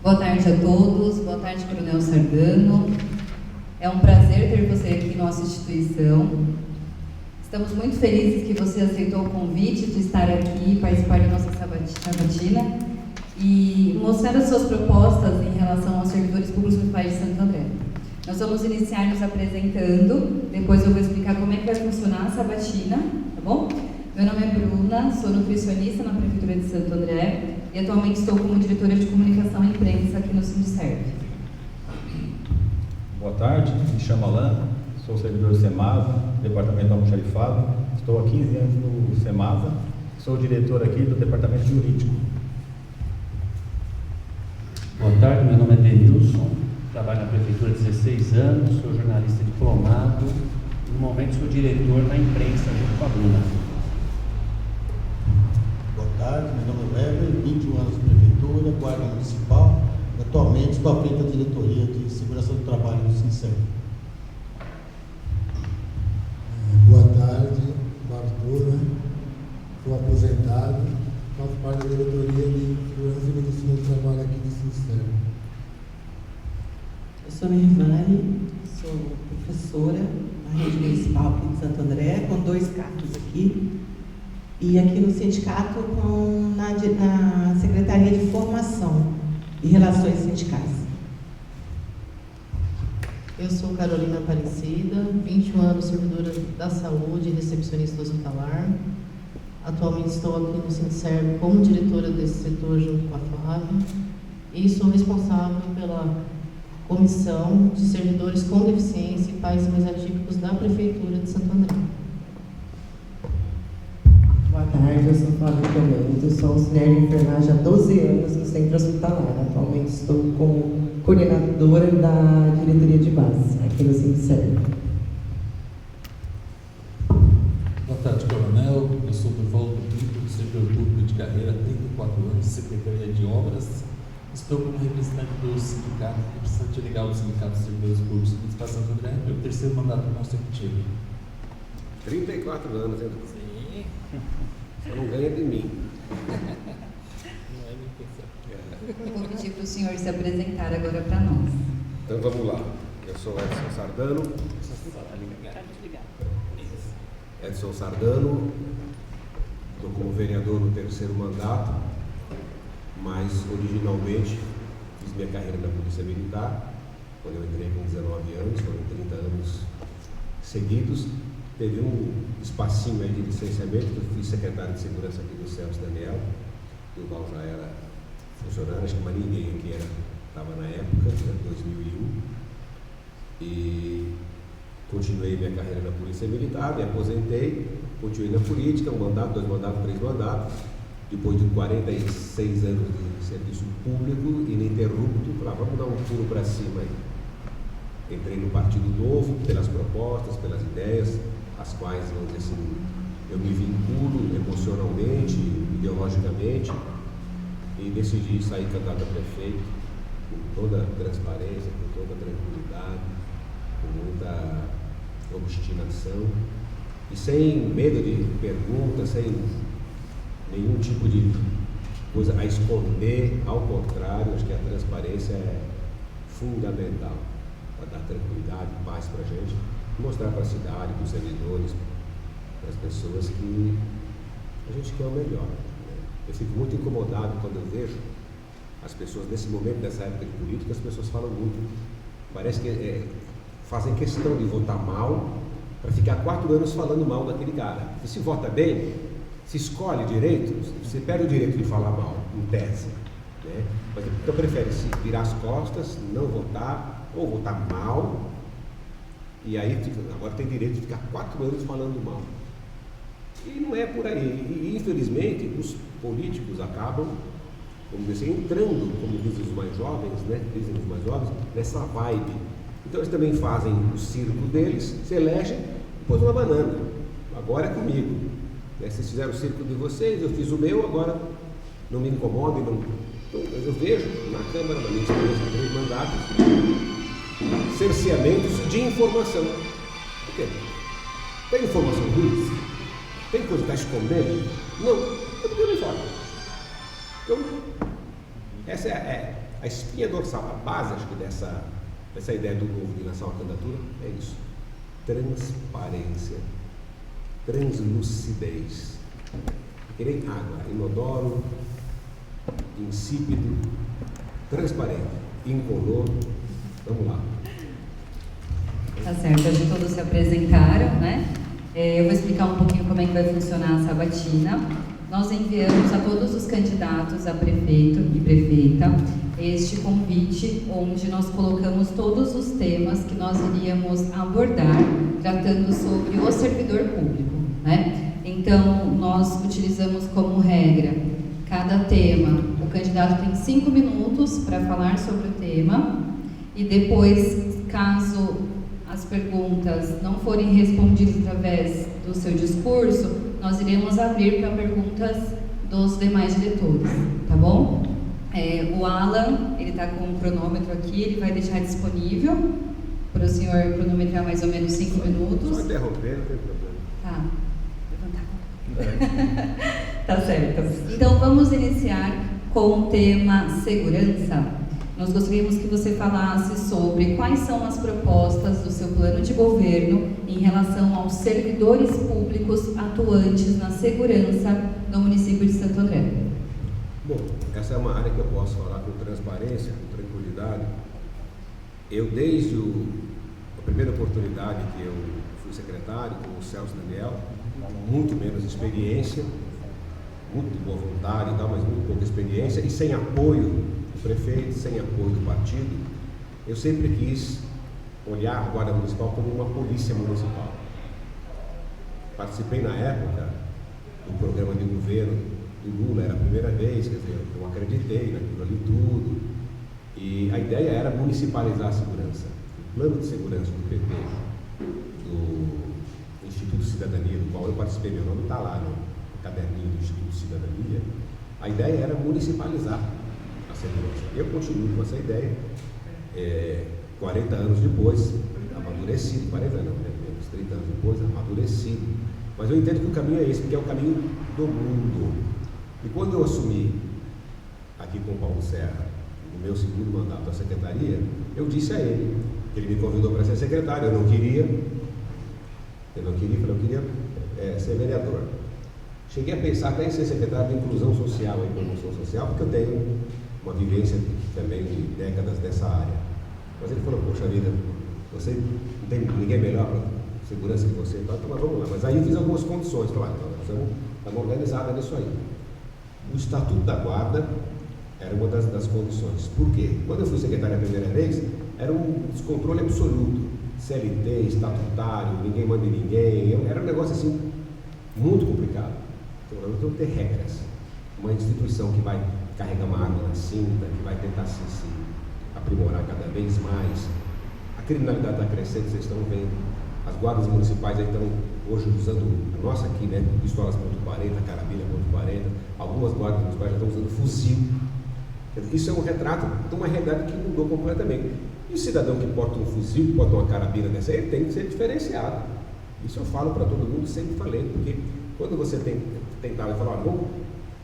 Boa tarde a todos, boa tarde, Coronel Sardano. É um prazer ter você aqui em nossa instituição. Estamos muito felizes que você aceitou o convite de estar aqui e participar da nossa sabatina e mostrar as suas propostas em relação aos servidores públicos municipais de Santo André. Nós vamos iniciar nos apresentando, depois eu vou explicar como é que vai funcionar a sabatina, tá bom? Meu nome é Bruna, sou nutricionista na Prefeitura de Santo André e atualmente estou como diretora de comunicação e imprensa aqui no Sindicerv. Boa tarde, me chamo Alan, sou servidor do SEMASA, Departamento Almoxarifado. Estou há 15 anos no SEMASA, sou diretor aqui do Departamento Jurídico. Boa tarde, meu nome é Denilson, trabalho na Prefeitura há 16 anos, sou jornalista diplomado e no momento sou diretor na imprensa junto com a Bruna. Boa tarde, meu nome é Weber, 21 anos de Prefeitura, Guarda Municipal. Atualmente estou à frente da diretoria de segurança do trabalho do Sindicerv. Boa tarde, Arthur, sou aposentado, faço parte da diretoria de segurança e medicina do trabalho aqui do Sindicerv. Eu sou Mirvane, sou professora na rede municipal aqui de Santo André, com 2 cargos aqui, e aqui no sindicato na Secretaria de Formação e Relações Sindicais. Eu sou Carolina Aparecida, 21 anos, servidora da saúde e recepcionista hospitalar. Atualmente estou aqui no Sindicerv como diretora desse setor junto com a Flávia e sou responsável pela comissão de servidores com deficiência e pais mais atípicos da Prefeitura de Santo André. Boa tarde, eu sou Flávia Comendo, sou auxiliar de enfermagem há 12 anos no Centro Hospitalar. Atualmente estou como coordenadora da diretoria de base, aqui no Sindicerv. Boa tarde, Coronel. Eu sou Durvaldo Pinto, servidor público de carreira há 34 anos, Secretaria de Obras. Estou como representante do sindicato, representante legal do Sindicato dos Servidores Públicos do Municipal de Santo André, meu 3º mandato consecutivo. 34 anos, hein? Sim. Você não ganha de mim. Não é minha intenção. Eu vou pedir para o senhor se apresentar agora para nós. Então vamos lá. Eu sou Edson Sardano. Edson Sardano. Estou como vereador no 3º mandato, mas originalmente fiz minha carreira na Polícia Militar, quando eu entrei com 19 anos, foram 30 anos seguidos. Teve um espacinho aí de licenciamento, que eu fui secretário de segurança aqui do Celso Daniel, e o Val já era funcionário, acho que mais ninguém aqui estava na época, né, 2001, e continuei minha carreira na Polícia Militar, me aposentei, continuei na política, 1 mandato, 2 mandatos, 3 mandatos, depois de 46 anos de serviço público ininterrupto, falei, vamos dar um pulo para cima aí. Entrei no Partido Novo pelas propostas, pelas ideias, as quais, vamos dizer assim, eu me vinculo emocionalmente, ideologicamente, e decidi sair candidato a prefeito com toda transparência, com toda tranquilidade, com muita obstinação e sem medo de perguntas, sem nenhum tipo de coisa a esconder. Ao contrário, acho que a transparência é fundamental para dar tranquilidade e paz para a gente, mostrar para a cidade, para os servidores, para as pessoas que a gente quer o melhor, né? Eu fico muito incomodado quando eu vejo as pessoas, nesse momento, nessa época de política, as pessoas falam muito, parece que fazem questão de votar mal para ficar 4 anos falando mal daquele cara. E se vota bem, se escolhe direito, você perde o direito de falar mal, em tese, né? Mas então prefere-se virar as costas, não votar, ou votar mal, e aí agora tem direito de ficar 4 anos falando mal. E não é por aí. E infelizmente os políticos acabam, vamos dizer assim, entrando, como dizem os mais jovens, né? Dizem os mais jovens, nessa vibe. Então eles também fazem o circo deles, se elegem e pôs uma banana. Agora é comigo. Vocês fizeram o circo de vocês, eu fiz o meu, agora não me incomodem. Não... Então, eu vejo na Câmara, na minha experiência de 3 mandatos, cerceamentos de informação. Por quê? Tem informação ruim? Tem coisa que está escondendo? Não, eu não informo. Então, essa é a espinha dorsal, a base, acho que dessa ideia do novo de lançar uma candidatura é isso: transparência, translucidez. Querer água, inodoro, insípido, transparente, incolor. Vamos lá. Tá certo, hoje todos se apresentaram, né? Eu vou explicar um pouquinho como é que vai funcionar a sabatina. Nós enviamos a todos os candidatos a prefeito e prefeita este convite, onde nós colocamos todos os temas que nós iríamos abordar, tratando sobre o servidor público, né? Então, nós utilizamos como regra, cada tema, o candidato tem 5 minutos para falar sobre o tema, e depois, caso as perguntas não forem respondidas através do seu discurso, nós iremos abrir para perguntas dos demais diretores, tá bom? O Alan, ele está com o cronômetro aqui, ele vai deixar disponível para o senhor cronometrar mais ou menos 5 minutos. Só interromper, não tem problema. Tá, levantar. Tá certo. Então vamos iniciar com o tema segurança. Nós gostaríamos que você falasse sobre quais são as propostas do seu plano de governo em relação aos servidores públicos atuantes na segurança no município de Santo André. Bom, essa é uma área que eu posso falar com transparência, com tranquilidade. Eu, desde a primeira oportunidade que eu fui secretário, com o Celso Daniel, muito menos experiência, muito boa vontade e tal, mas muito pouca experiência, e sem apoio do prefeito, sem apoio do partido, eu sempre quis olhar a Guarda Municipal como uma polícia municipal. Participei na época do programa de governo do Lula, era a primeira vez, quer dizer, eu acreditei naquilo ali tudo, e a ideia era municipalizar a segurança. O plano de segurança do PT, do Instituto Cidadania, do qual eu participei, meu nome está lá no caderninho do Instituto Cidadania, a ideia era municipalizar a segurança. Eu continuo com essa ideia, 40 anos depois, amadurecido, 40 anos, menos 30 anos depois, amadurecido. Mas eu entendo que o caminho é esse, porque é o caminho do mundo. E quando eu assumi aqui com o Paulo Serra, no meu segundo mandato da secretaria, eu disse a ele, que ele me convidou para ser secretário, eu queria ser vereador. Cheguei a pensar até em ser secretário de inclusão social e promoção social, porque eu tenho uma vivência também de décadas dessa área. Mas ele falou, poxa vida, você não tem ninguém melhor para segurança que você, então vamos lá. Mas aí eu fiz algumas condições, claro, então estamos organizados nisso aí. O Estatuto da Guarda era uma das condições. Por quê? Quando eu fui secretário a primeira vez, era um descontrole absoluto. CLT, estatutário, ninguém manda em ninguém, era um negócio assim, muito complicado. Então, nós temos que ter regras. Uma instituição que vai carregar uma arma na cinta, que vai tentar se aprimorar cada vez mais. A criminalidade está crescendo, vocês estão vendo. As guardas municipais aí estão hoje usando, a nossa aqui, né, pistolas .40, carabina .40, algumas guardas municipais já estão usando fuzil. Isso é um retrato de uma realidade que mudou completamente. E o cidadão que porta um fuzil, que porta uma carabina dessa, ele tem que ser diferenciado. Isso eu falo para todo mundo, sempre falei, porque quando você tentava falar, olha,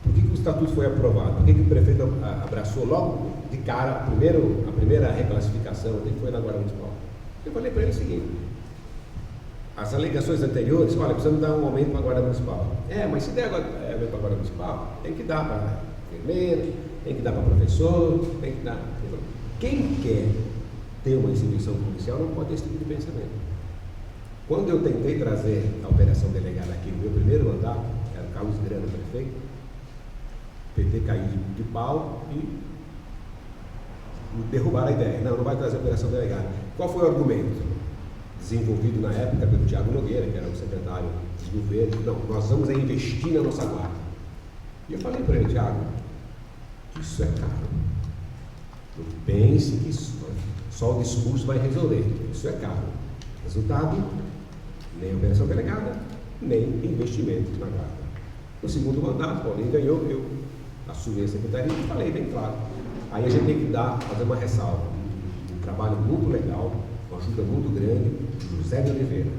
por que o estatuto foi aprovado? Por que o prefeito abraçou logo de cara a primeira reclassificação, que foi na Guarda Municipal? Eu falei para ele o seguinte, as alegações anteriores, olha, precisamos dar um aumento para a Guarda Municipal. Mas se der aumento para a Guarda Municipal, tem que dar para enfermeiro, tem que dar para professor, tem que dar... Quem quer ter uma instituição policial não pode ter esse tipo de pensamento. Quando eu tentei trazer a operação delegada aqui no meu primeiro mandato, era o Carlos Grana, prefeito, o PT caiu de pau e derrubaram a ideia. Não vai trazer a operação delegada. Qual foi o argumento? Desenvolvido na época pelo Thiago Nogueira, que era o secretário de governo. Não, nós vamos investir na nossa guarda. E eu falei para ele, Thiago, isso é caro. Não pense que só o discurso vai resolver. Isso é caro. Resultado, nem operação delegada, nem investimento na guarda. No segundo mandato, Paulinho ganhou, eu assumi a secretaria e falei bem claro. Aí a gente tem que fazer uma ressalva. Um trabalho muito legal, uma ajuda muito grande, do José de Oliveira.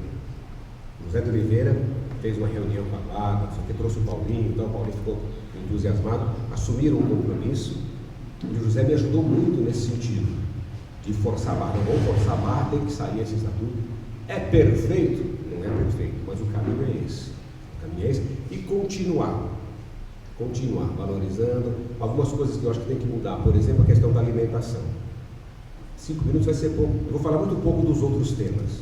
O José de Oliveira fez uma reunião com a guarda, só que trouxe o Paulinho, então o Paulinho ficou entusiasmado, assumiram um compromisso O José me ajudou muito nesse sentido, de forçar a barra. Não vamos forçar a barra, tem que sair esse estatuto. É perfeito? Não é perfeito, mas o caminho é esse. O caminho é esse. E continuar valorizando algumas coisas que eu acho que tem que mudar. Por exemplo, a questão da alimentação. 5 minutos vai ser pouco. Eu vou falar muito pouco dos outros temas.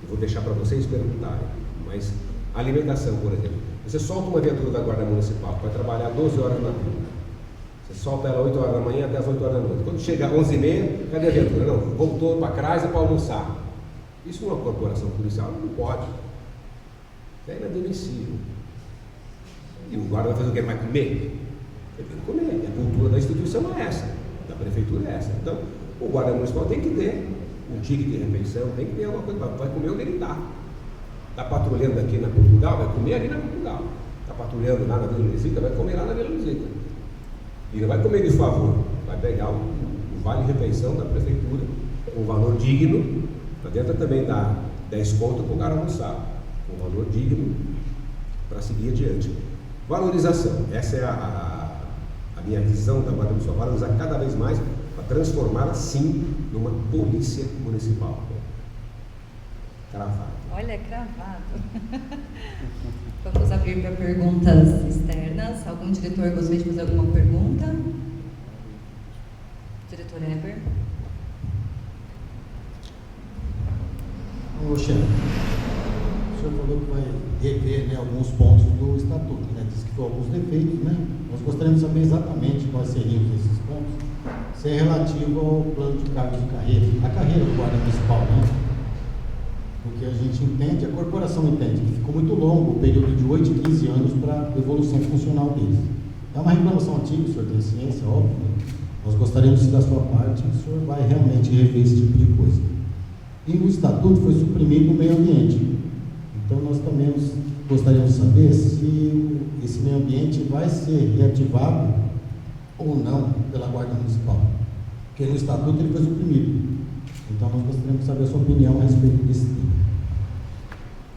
Eu vou deixar para vocês perguntarem. Mas alimentação, por exemplo. Você solta uma viatura da Guarda Municipal, vai trabalhar 12 horas na rua. Você solta ela 8 horas da manhã até as 8 horas da noite. Quando chega às 11h30, cadê a viatura? Não, voltou para casa para almoçar. Isso numa corporação policial não pode. Isso é inadmissível. E o guarda vai fazer o quê? Vai comer? Ele tem que comer. E a cultura da instituição é essa, da prefeitura é essa. Então, o guarda municipal tem que ter um ticket de refeição, tem que ter alguma coisa, vai comer onde ele está. Está patrulhando aqui na Portugal, vai comer ali na Portugal. Está patrulhando lá na Vila Luizita, vai comer lá na Vila Luizita. E não vai comer de favor, vai pegar o vale refeição da prefeitura, com um valor digno, para dentro também dá 10 conto para o cara almoçar, com um valor digno para seguir adiante. Valorização, essa é a minha visão da Guarda Municipal, valorizar cada vez mais para transformá-la sim numa polícia municipal. Cravado. Olha, cravado. Vamos abrir para perguntas externas. Algum diretor gostaria de fazer alguma pergunta? Diretor Eber. Ô, chefe, o senhor falou que vai rever, né, alguns pontos do estatuto, né? Diz que foi alguns defeitos, né? Nós gostaríamos de saber exatamente quais seriam esses pontos, se é relativo ao plano de cargos de carreira, a carreira do guarda municipal, né? Porque a gente entende, a corporação entende que ficou muito longo o período de 8 e 15 anos para a evolução funcional deles. É uma reclamação antiga, o senhor tem ciência, óbvio, né? Nós gostaríamos, da sua parte, o senhor vai realmente rever esse tipo de coisa. E o estatuto foi suprimido o meio ambiente. Então nós também gostaríamos de saber se esse meio ambiente vai ser reativado ou não pela Guarda Municipal. Porque no estatuto ele foi suprimido. Então nós gostaríamos de saber a sua opinião a respeito desse tema.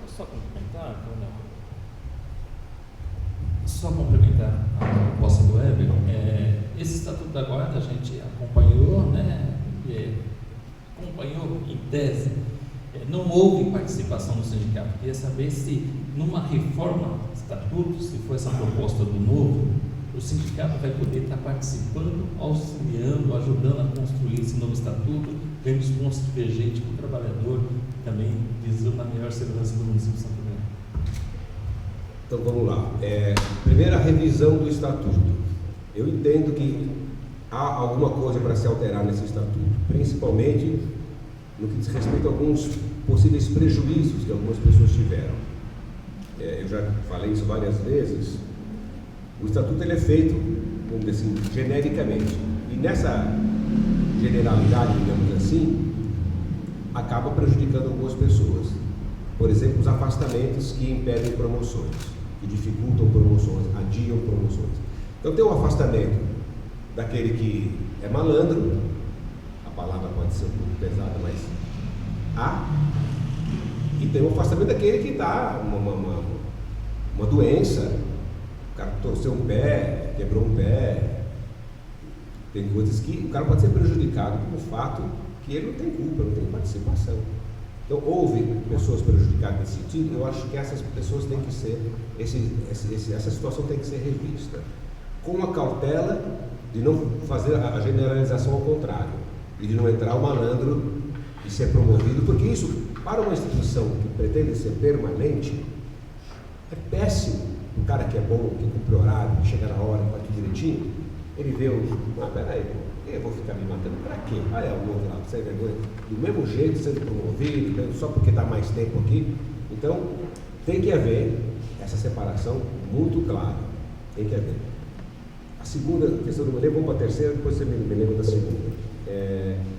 Posso só complementar, Coronel? Só complementar a proposta do Weber. Esse estatuto da Guarda a gente acompanhou, né? Acompanhou em tese. Não houve participação do sindicato. Queria saber se, numa reforma do estatuto, se for essa proposta do novo, o sindicato vai poder estar participando, auxiliando, ajudando a construir esse novo estatuto, tendo os pontos divergentes para o trabalhador, também visando a melhor segurança do município de Santo André. Então vamos lá. Primeira revisão do estatuto. Eu entendo que há alguma coisa para se alterar nesse estatuto, principalmente no que diz respeito a alguns possíveis prejuízos que algumas pessoas tiveram. Eu já falei isso várias vezes. O estatuto ele é feito, vamos dizer assim, genericamente. E nessa generalidade, digamos assim, acaba prejudicando algumas pessoas. Por exemplo, os afastamentos que impedem promoções, que dificultam promoções, adiam promoções. Então tem um afastamento daquele que é malandro, a palavra pode ser um pouco pesada, mas há, e tem um afastamento daquele que está uma doença, o cara torceu um pé, quebrou um pé, tem coisas que o cara pode ser prejudicado pelo fato que ele não tem culpa, não tem participação. Então houve pessoas prejudicadas nesse sentido. Eu acho que essas pessoas têm que ser, essa situação tem que ser revista, com a cautela de não fazer a generalização ao contrário, e de não entrar o malandro e ser promovido, porque isso, para uma instituição que pretende ser permanente, é péssimo. O cara que é bom, que cumpre horário, que chega na hora, faz tudo direitinho, ele vê peraí, eu vou ficar me matando para quê? É o outro lá, sem vergonha, do mesmo jeito, sendo promovido, só porque está mais tempo aqui. Então, tem que haver essa separação muito clara, tem que haver. A segunda questão do meu vamos para a terceira, depois você me lembra da segunda.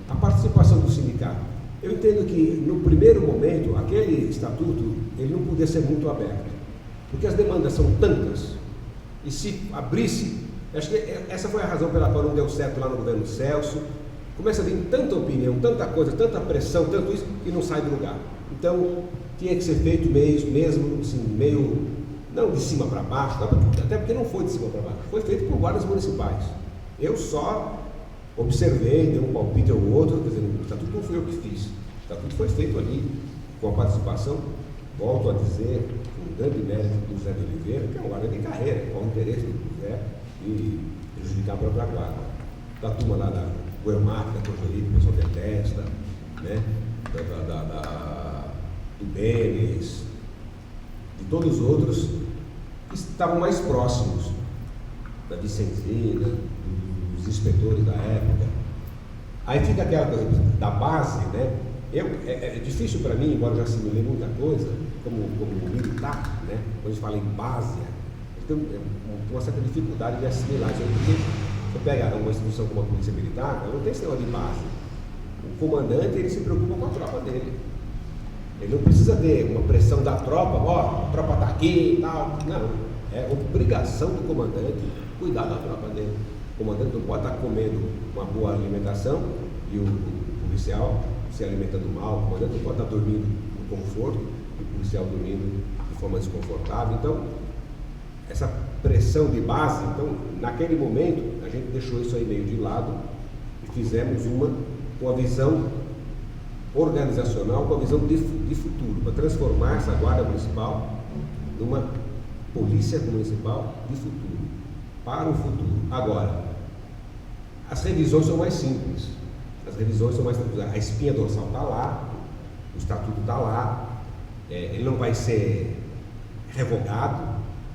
A participação do sindicato. Eu entendo que, no primeiro momento, aquele estatuto, ele não podia ser muito aberto, porque as demandas são tantas, e se abrisse, acho que essa foi a razão pela qual não deu certo lá no governo Celso. Começa a vir tanta opinião, tanta coisa, tanta pressão, tanto isso, e não sai do lugar. Então, tinha que ser feito mesmo, assim, meio, não de cima para baixo, até porque não foi de cima para baixo, foi feito por guardas municipais. Eu só observei, dei um palpite ao outro, quer dizer, o estatuto não fui eu que fiz, o estatuto foi feito ali com a participação, volto a dizer, com um grande mérito do Zé de Oliveira, que é um guarda de carreira, com o interesse do Zé de prejudicar a própria guarda. Da turma lá da Guermac, da Corjoria, que o pessoal detesta, né? Do Denis, de todos os outros que estavam mais próximos, da Vicenzina, dos inspetores da época. Aí fica aquela coisa da base, né? É difícil para mim, embora eu já assimilei muita coisa, como militar, né? Quando a gente fala em base, eu tenho uma certa dificuldade de assimilar isso aí, porque você pega uma instituição como a Polícia Militar, ela não tem sistema de base. O comandante, ele se preocupa com a tropa dele. Ele não precisa ter uma pressão da tropa, ó, a tropa está aqui e tal. Não, é obrigação do comandante cuidar da tropa dele. O comandante não pode estar comendo uma boa alimentação e o policial se alimentando mal, o comandante não pode estar dormindo no conforto e o policial dormindo de forma desconfortável. Então, essa pressão de base, então, naquele momento, a gente deixou isso aí meio de lado e fizemos uma com a visão organizacional, com a visão de futuro, para transformar essa guarda municipal numa polícia municipal de futuro, para o futuro. Agora, as revisões são mais simples, a espinha dorsal está lá, o estatuto está lá, ele não vai ser revogado,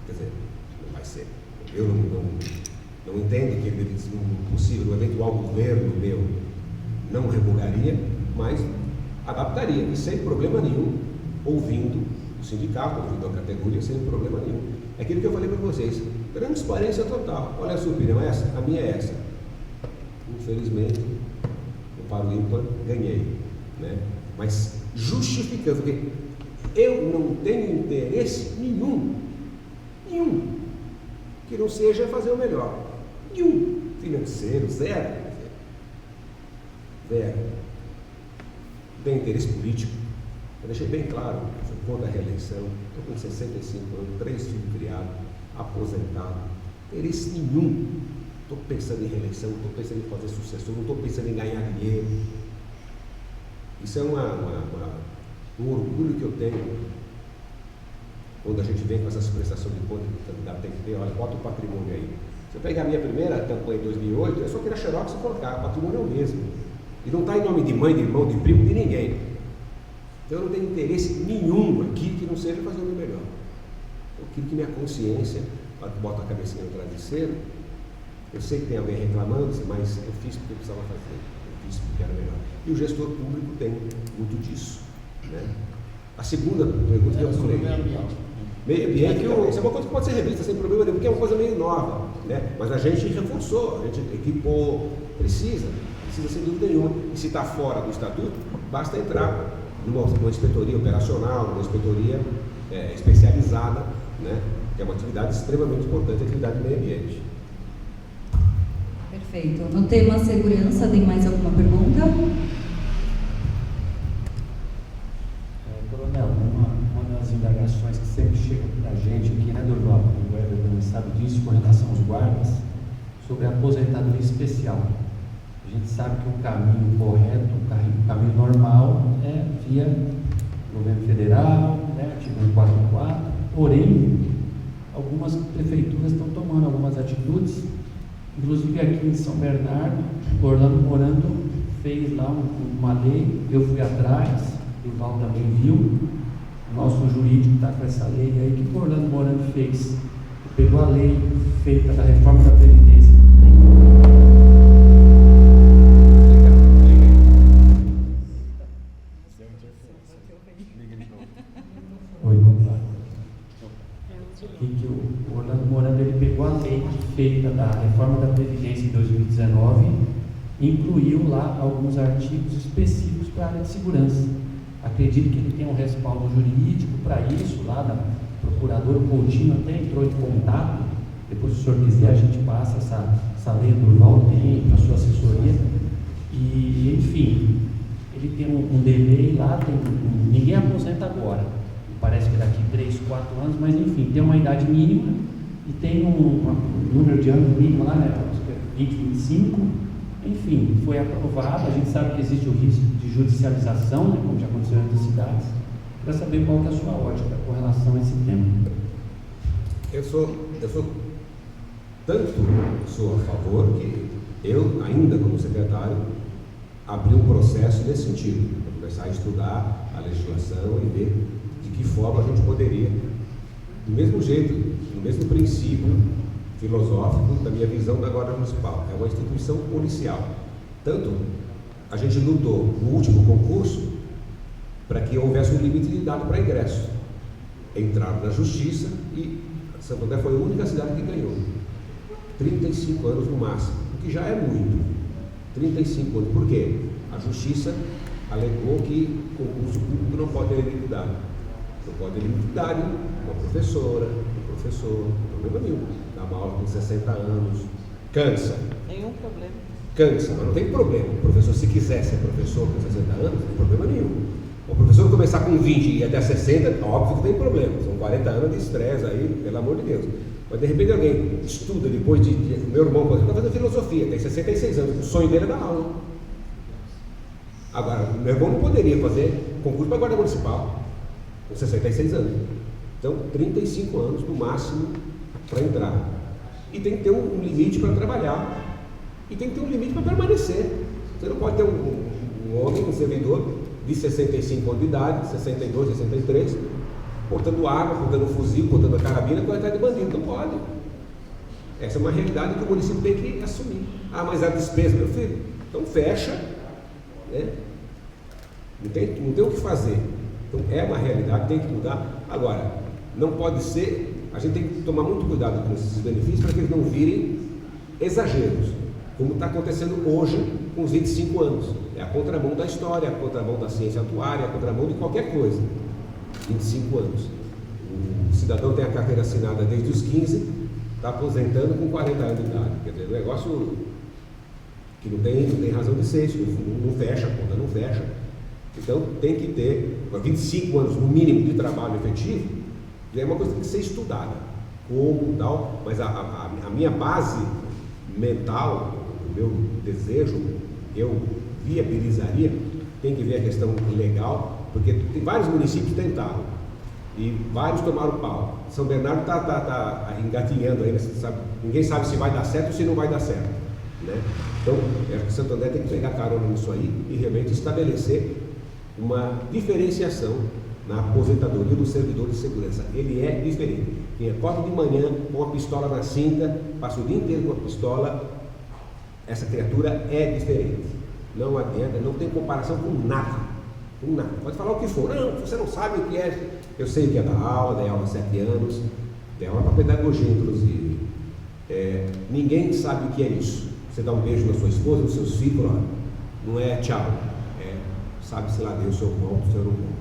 quer dizer, não vai ser, eu não entendo que ele, um possível, um eventual governo meu não revogaria, mas adaptaria, e sem problema nenhum, ouvindo o sindicato, ouvindo a categoria, sem problema nenhum. É aquilo que eu falei para vocês, transparência total. Olha a sua opinião, essa, a minha é essa. Infelizmente, no Paro Ímpar ganhei, né? Mas justificando, porque eu não tenho interesse nenhum, que não seja fazer o melhor. Nenhum. Financeiro, zero. Não tem interesse político. Eu deixei bem claro, sou contra a reeleição, estou com 65 anos, 3 filhos criados, aposentado, interesse nenhum. Estou pensando em reeleição, estou pensando em fazer sucessor, não estou pensando em ganhar dinheiro. Isso é um orgulho que eu tenho quando a gente vem com essas prestações de conta que o candidato tem que ter. Olha, bota o patrimônio aí. Se eu pegar a minha primeira campanha em 2008, eu só queria xerox e colocar, o patrimônio é o mesmo. E não está em nome de mãe, de irmão, de primo, de ninguém. Então eu não tenho interesse nenhum aqui que não seja fazer o meu melhor. Aquilo que minha consciência, na hora que bota a cabecinha no travesseiro, eu sei que tem alguém reclamando, mas eu fiz porque eu precisava fazer, eu fiz porque era melhor. E o gestor público tem muito disso, né? A segunda pergunta que eu falei, meio ambiente, isso é uma coisa que pode ser revista sem problema nenhum, porque é uma coisa meio nova, né? Mas a gente reforçou, a gente equipou, precisa sem dúvida nenhuma. E se está fora do estatuto, basta entrar numa inspetoria operacional, numa inspetoria especializada, né? Que é uma atividade extremamente importante, a atividade de meio ambiente. Perfeito. No tema segurança, tem mais alguma pergunta? Coronel, uma das indagações que sempre chega para a gente aqui, né, Durval, o Weber também sabe disso, com relação aos guardas, sobre a aposentadoria especial. A gente sabe que o caminho correto, o caminho normal é via governo federal, né, artigo 144, porém, algumas prefeituras estão tomando algumas atitudes, inclusive aqui em São Bernardo, Orlando Morando fez lá uma lei, eu fui atrás, o Durval também viu, o nosso jurídico está com essa lei aí, que o Orlando Morando fez, pegou a lei feita da reforma da Previdência. E que o Orlando Morando ele pegou a lei feita da reforma da Previdência em 2019 e incluiu lá alguns artigos específicos para a área de segurança. Acredito que ele tem um respaldo jurídico para isso, lá da procuradora, o Coutinho até entrou em contato, depois se o senhor quiser a gente passa essa lei do Durval tem para a sua assessoria, e enfim, ele tem um delay lá, ninguém aposenta agora, parece que daqui 3, 4 anos, mas enfim, tem uma idade mínima e tem um número de anos mínimo lá, né, 20, 25, Enfim, foi aprovado. A gente sabe que existe o risco de judicialização, né, como já aconteceu em outras cidades, para saber qual que é a sua ótica com relação a esse tema. Eu sou a favor que eu, ainda como secretário, abri um processo nesse sentido, para começar a estudar a legislação e ver de que forma a gente poderia, do mesmo jeito, no mesmo princípio filosófico da minha visão da Guarda Municipal. É uma instituição policial. Tanto a gente lutou no último concurso para que houvesse um limite de idade para ingresso. Entraram na justiça e Santo André foi a única cidade que ganhou. 35 anos no máximo, o que já é muito. 35 anos. Por quê? A justiça alegou que concurso público não pode ter limite de idade. Não pode ter limite de idade uma professora, um professor, não problema nenhum. Dá uma aula com 60 anos, cansa. Nenhum problema. Cansa, mas não tem problema. O professor, se quiser ser professor com 60 anos, não tem problema nenhum. O professor começar com 20 e ir até 60, óbvio que tem problema. São 40 anos de estresse aí, pelo amor de Deus. Mas de repente alguém estuda depois de meu irmão, por exemplo, está fazendo filosofia, tem 66 anos, o sonho dele é dar aula. Agora, meu irmão não poderia fazer concurso para a Guarda Municipal com 66 anos. Então, 35 anos no máximo para entrar. E tem que ter um limite para trabalhar. E tem que ter um limite para permanecer. Você não pode ter um homem, um servidor de 65 anos de idade, 62, 63, portando arma, portando fuzil, portando a carabina, com a atrás de bandido. Não pode. Essa é uma realidade que o município tem que assumir. Ah, mas a despesa, meu filho, então fecha, né? Não tem o que fazer. Então é uma realidade, tem que mudar. Agora, não pode ser, a gente tem que tomar muito cuidado com esses benefícios para que eles não virem exageros, como está acontecendo hoje com os 25 anos. É a contramão da história, a contramão da ciência atuária, a contramão de qualquer coisa. 25 anos. O cidadão tem a carteira assinada desde os 15, está aposentando com 40 anos de idade. Quer dizer, um negócio que não tem razão de ser, isso não fecha, a conta não fecha. Então tem que ter 25 anos no mínimo de trabalho efetivo, já é uma coisa que tem que ser estudada, como tal, mas a minha base mental, o meu desejo, eu viabilizaria, tem que ver a questão legal, porque tem vários municípios que tentaram e vários tomaram pau. São Bernardo está engatinhando aí, sabe? Ninguém sabe se vai dar certo ou se não vai dar certo, né? Então, acho que Santo André tem que pegar carona nisso aí e realmente estabelecer uma diferenciação na aposentadoria do servidor de segurança. Ele é diferente. Quem acorda de manhã com uma pistola na cinta, passa o dia inteiro com a pistola, essa criatura é diferente. Não adianta, não tem comparação com nada. Com nada. Pode falar o que for. Não, você não sabe o que é. Eu sei o que é dar aula, dei aula há 7 anos, dei aula para pedagogia, inclusive. Ninguém sabe o que é isso. Você dá um beijo na sua esposa, nos seus filhos, ó, não é tchau. Sabe-se lá Deus, se eu volto, se eu não volto.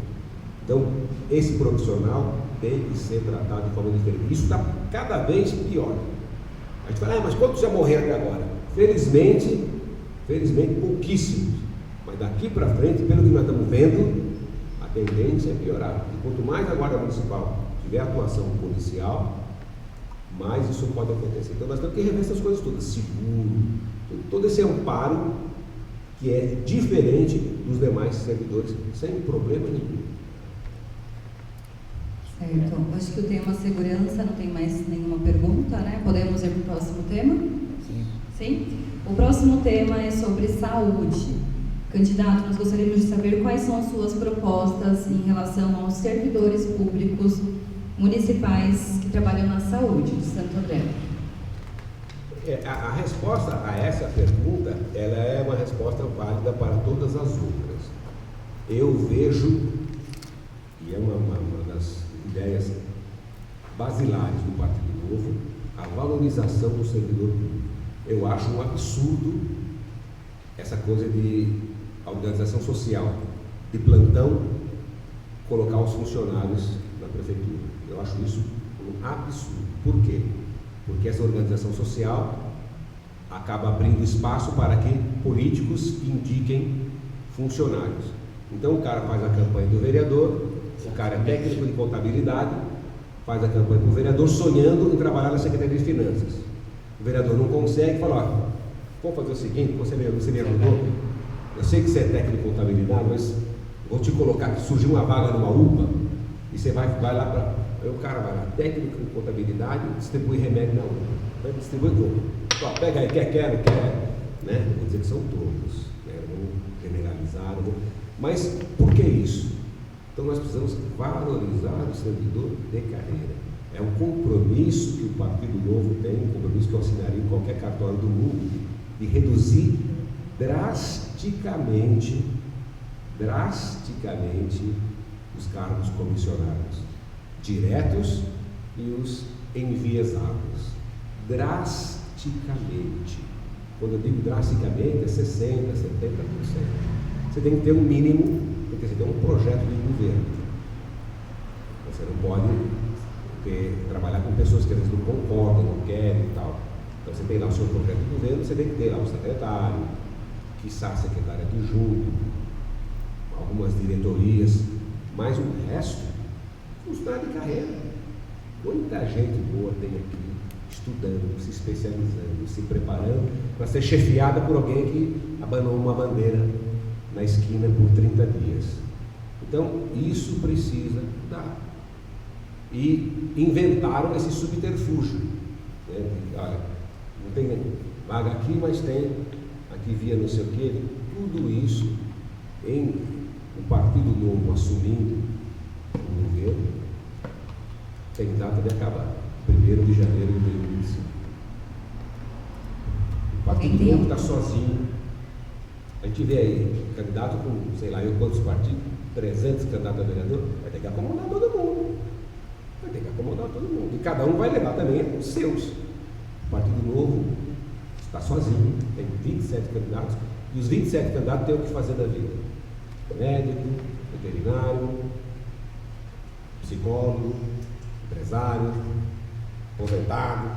Então, esse profissional tem que ser tratado de forma diferente. Isso está cada vez pior. A gente fala, mas quantos já morreram até agora? Felizmente, pouquíssimos. Mas daqui para frente, pelo que nós estamos vendo, a tendência é piorar. E quanto mais a Guarda Municipal tiver atuação policial, mais isso pode acontecer. Então, nós temos que rever essas coisas todas. Seguro, todo esse amparo que é diferente dos demais servidores, sem problema nenhum. Certo. Acho que o tema segurança não tem mais nenhuma pergunta, né? Podemos ir para o próximo tema? Sim. Sim? O próximo tema é sobre saúde. Candidato, nós gostaríamos de saber quais são as suas propostas em relação aos servidores públicos municipais que trabalham na saúde de Santo André. A resposta a essa pergunta, ela é uma resposta válida para todas as outras. Eu vejo, e é uma das ideias basilares do Partido Novo, a valorização do servidor público. Eu acho um absurdo essa coisa de a organização social, de plantão, colocar os funcionários na prefeitura. Eu acho isso um absurdo. Por quê? Porque essa organização social acaba abrindo espaço para que políticos indiquem funcionários. Então o cara faz a campanha do vereador, o cara é técnico de contabilidade, faz a campanha para o vereador sonhando em trabalhar na Secretaria de Finanças. O vereador não consegue, fala, vamos fazer o seguinte, você me ajudou, eu sei que você é técnico de contabilidade, mas vou te colocar que surgiu uma vaga numa UPA, e você vai lá para... Aí o cara vai lá, técnico de contabilidade, distribui remédio na UPA. Vai distribuir como? Ó, pega aí, quer, não quer, né? Não vou dizer que são todos, né? Vamos generalizar, mas por que isso? Então nós precisamos valorizar o servidor de carreira. É um compromisso que o Partido Novo tem, um compromisso que eu assinaria em qualquer cartório do mundo, de reduzir drasticamente os cargos comissionados, diretos e os enviesados. Drasticamente. Quando eu digo drasticamente, é 60%, 70%. Você tem que ter um mínimo, porque você tem um projeto de governo. Você não pode trabalhar com pessoas que às vezes não concordam, não querem e tal. Então você tem lá o seu projeto de governo, você tem que ter lá um secretário, quiçá secretário adjunto, algumas diretorias, mas o resto, funcionário de carreira. Muita gente boa tem aqui, estudando, se especializando, se preparando para ser chefiada por alguém que abanou uma bandeira na esquina por 30 dias. Então, isso precisa mudar. E inventaram esse subterfúgio. Né? Olha, não tem vaga aqui, mas tem aqui via não sei o quê. Tudo isso em o Partido Novo assumindo o governo tem data de acabar, 1º de janeiro de 2025. O Partido Novo está sozinho. A gente vê aí, candidato com, sei lá, quantos partidos, 300 candidatos a vereador, vai ter que acomodar todo mundo. E cada um vai levar também os seus. O Partido Novo está sozinho, tem 27 candidatos, e os 27 candidatos têm o que fazer da vida. Médico, veterinário, psicólogo, empresário, aposentado,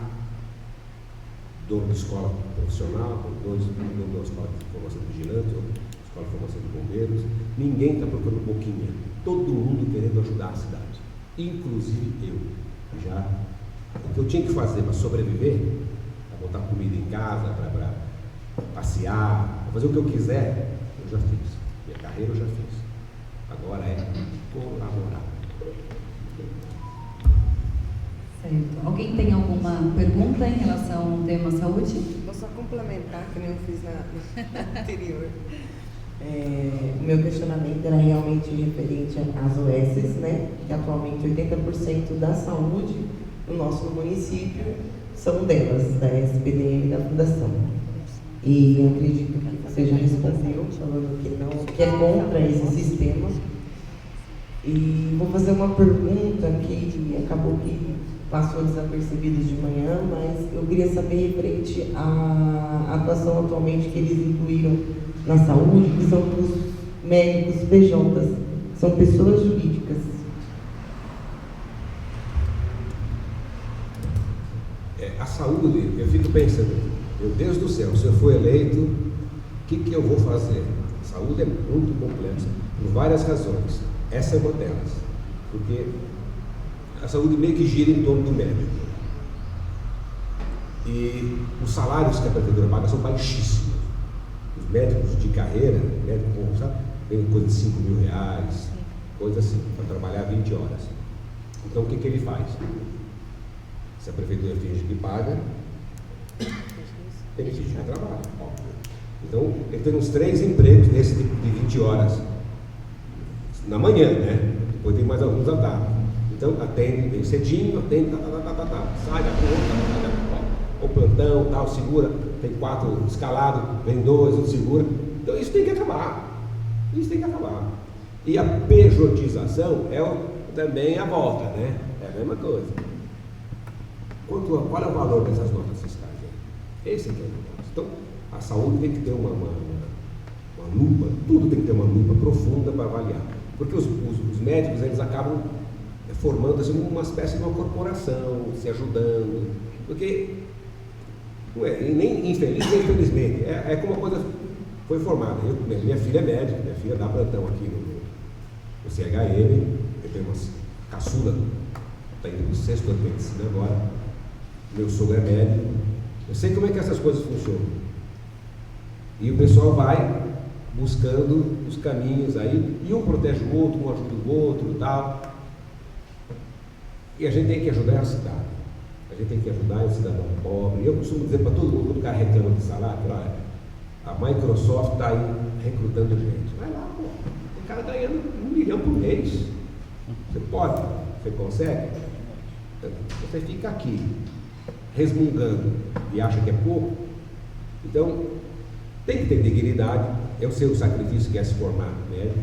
dono de escola profissional, dono de escola de formação de vigilantes, escola de formação de bombeiros. Ninguém está procurando boquinha. Todo mundo querendo ajudar a cidade, inclusive eu. O que eu tinha que fazer para sobreviver, para botar comida em casa, para passear, para fazer o que eu quiser, eu já fiz. Minha carreira eu já fiz. Agora é colaborar. Certo. Alguém tem alguma pergunta em relação ao tema saúde? Vou só complementar, que nem eu fiz na anterior. O meu questionamento era realmente referente às OSs, né? Que atualmente 80% da saúde no nosso município são delas, da SPDM e da Fundação. E acredito que você já respondeu, falando que não, que é contra esse sistema. E vou fazer uma pergunta que acabou que passou desapercebido de manhã, mas eu queria saber referente à atuação atualmente que eles incluíram na saúde, que são os médicos PJs, são pessoas jurídicas. A saúde, eu fico pensando, meu Deus do céu, se eu for eleito, o que eu vou fazer? A saúde é muito complexa, por várias razões. Essa é uma delas, porque a saúde meio que gira em torno do médico. E os salários que a prefeitura paga são baixíssimos. Os médicos de carreira, médico, sabe, tem coisa de R$5.000, coisa assim, para trabalhar 20 horas. Então o que ele faz? Se a prefeitura finge que paga, ele finge que trabalha, óbvio. Então ele tem uns 3 empregos desse de 20 horas na manhã, né? Depois tem mais alguns à tarde. Então atende bem cedinho, atende, sai da conta, o plantão, tal, segura, tem 4 escalados, vem 2, outro segura. Então isso tem que acabar. Isso tem que acabar. E a pejotização é também a volta, né? É a mesma coisa. Qual é o valor dessas notas fiscais? Esse aqui é o negócio. Então, a saúde tem que ter uma lupa, tudo tem que ter uma lupa profunda para avaliar. Porque os médicos, eles acabam formando assim, uma espécie de uma corporação, se ajudando. Porque, não é, nem infeliz, nem infelizmente, é como a coisa foi formada. Minha filha é médica, minha filha dá plantão aqui no CHM, eu tenho uma caçula, está indo no 6º ano de medicina agora, meu sogro é médico, eu sei como é que essas coisas funcionam. E o pessoal vai buscando os caminhos aí, e um protege o outro, um ajuda o outro e tal. E a gente tem que ajudar a cidade. A gente tem que ajudar o cidadão pobre. Eu costumo dizer para todo mundo, quando o cara reclama de salário, olha, a Microsoft está aí recrutando gente. Vai lá, pô. O cara ganhando 1 milhão por mês. Você pode? Você consegue? Você fica aqui, resmungando e acha que é pouco. Então, tem que ter dignidade. Eu sei o sacrifício que é se formar médico.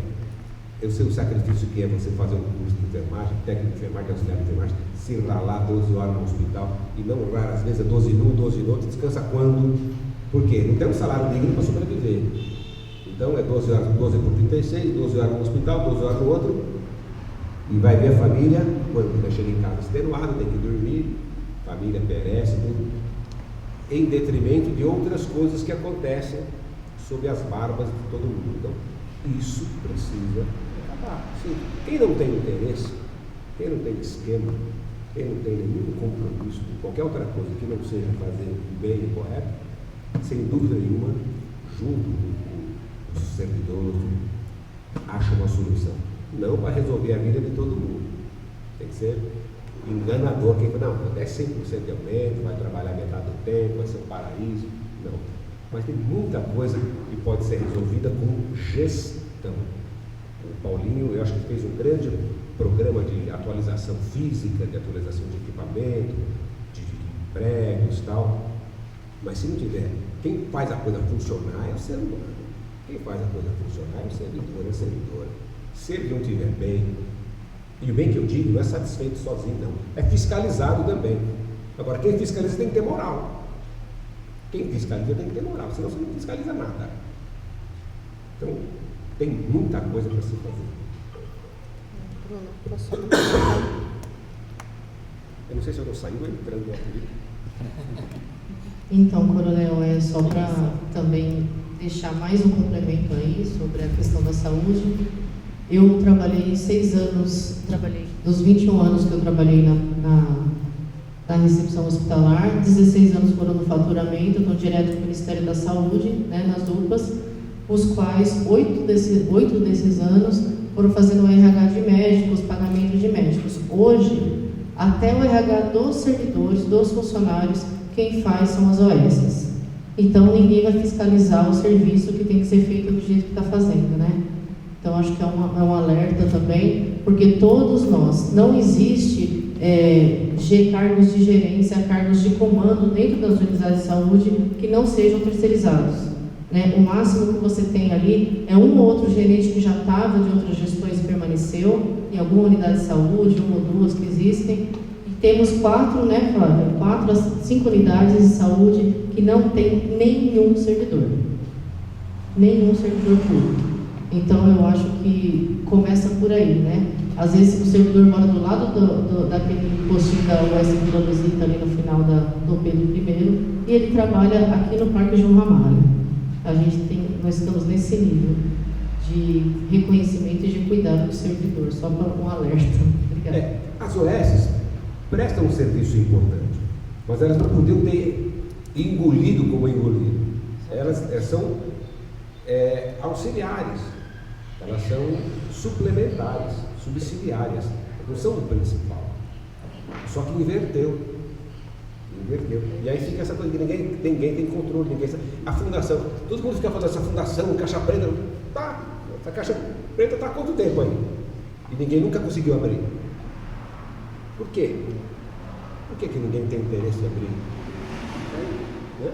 Eu sei o sacrifício que é você fazer um curso de enfermagem, técnico de enfermagem, auxiliar de enfermagem, se ralar 12 horas no hospital, e não raras vezes é 12 num, 12 no outro, descansa quando? Por quê? Não tem um salário digno para sobreviver. Então é 12 horas, 12 por 36, 12 horas no hospital, 12 horas no outro, e vai ver a família, quando vai chegar em casa extenuado, tem que dormir, a família perece, tudo, em detrimento de outras coisas que acontecem sob as barbas de todo mundo. Então, isso precisa acabar. Sim. Quem não tem interesse, quem não tem esquema, quem não tem nenhum compromisso com qualquer outra coisa que não seja fazer o bem e o correto, sem dúvida nenhuma, junto com os servidores, acha uma solução. Não para resolver a vida de todo mundo. Tem que ser enganador. Quem fala, não, até 100% de aumento, vai trabalhar metade do tempo, vai ser um paraíso. Não. Mas tem muita coisa que pode ser resolvida com gestão. O Paulinho, eu acho que fez um grande programa de atualização física, de atualização de equipamento, de empregos e tal. Mas se não tiver, quem faz a coisa funcionar é o ser humano. Quem faz a coisa funcionar é o servidor, é a servidora. Se ele não estiver bem, e o bem que eu digo não é satisfeito sozinho, não. É fiscalizado também. Agora, quem fiscaliza tem que ter moral. Quem fiscaliza tem que ter moral, senão você não fiscaliza nada. Então, tem muita coisa para se fazer. Bruno, posso... Eu não sei se eu estou saindo ou entrando aqui. Então, Coronel, é só para também deixar mais um complemento aí sobre a questão da saúde. Eu trabalhei 6 anos, dos 21 anos que eu trabalhei na recepção hospitalar, 16 anos foram no faturamento, estou direto no Ministério da Saúde, né, nas UPAs, os quais 8 desses anos foram fazendo o RH de médicos, pagamento de médicos. Hoje, até o RH dos servidores, dos funcionários, quem faz são as OS. Então, ninguém vai fiscalizar o serviço que tem que ser feito do jeito que está fazendo, né? Então, acho que é um alerta também, porque todos nós, não existe cargos de gerência, cargos de comando dentro das unidades de saúde que não sejam terceirizados, né? O máximo que você tem ali é um ou outro gerente que já estava de outras gestões e permaneceu em alguma unidade de saúde, 1 ou 2 que existem, e temos 4, né, Flávia? 4 a 5 unidades de saúde que não tem nenhum servidor público. Então, eu acho que começa por aí, né? Às vezes o servidor mora do lado daquele postinho da UES Vila Luzita, ali no final do Pedro I, e ele trabalha aqui no Parque João Ramalho. Nós estamos nesse nível de reconhecimento e de cuidado do servidor, só para um alerta. Obrigada. As OS prestam um serviço importante, mas elas não podiam ter engolido como engolido. Elas são auxiliares, elas são suplementares, subsidiárias, não são o principal. Só que inverteu. E aí fica essa coisa que ninguém tem controle, a fundação, todo mundo fica falando essa fundação, caixa preta, essa caixa preta está há quanto tempo aí? E ninguém nunca conseguiu abrir. Por quê? Por que ninguém tem interesse em abrir? Né?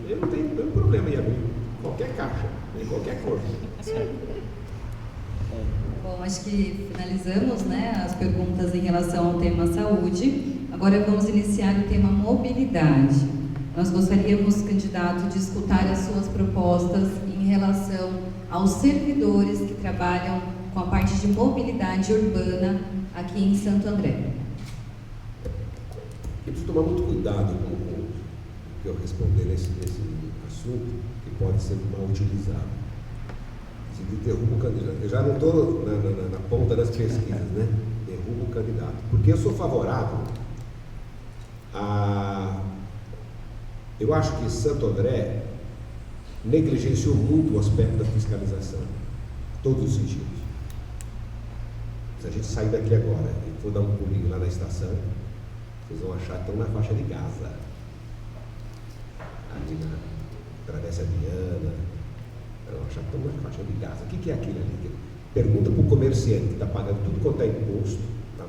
Eu não tenho nenhum problema em abrir qualquer caixa, de qualquer cor. Bom, acho que finalizamos, né, as perguntas em relação ao tema saúde. Agora vamos iniciar o tema mobilidade. Nós gostaríamos, candidato, de escutar as suas propostas em relação aos servidores que trabalham com a parte de mobilidade urbana aqui em Santo André. Eu preciso tomar muito cuidado com o que eu responder nesse assunto, que pode ser mal utilizado. Se derruba o candidato. Eu já não estou na ponta das pesquisas, né? Derruba o candidato. Porque eu sou favorável a... Eu acho que Santo André negligenciou muito o aspecto da fiscalização, todos os sentidos. Se a gente sair daqui agora e for dar um pulinho lá na estação, vocês vão achar que estão na faixa de Gaza, ali na Travessa Viana, vão achar que estão na faixa de Gaza. O que é aquilo ali? Pergunta para o comerciante que está pagando tudo quanto é imposto, está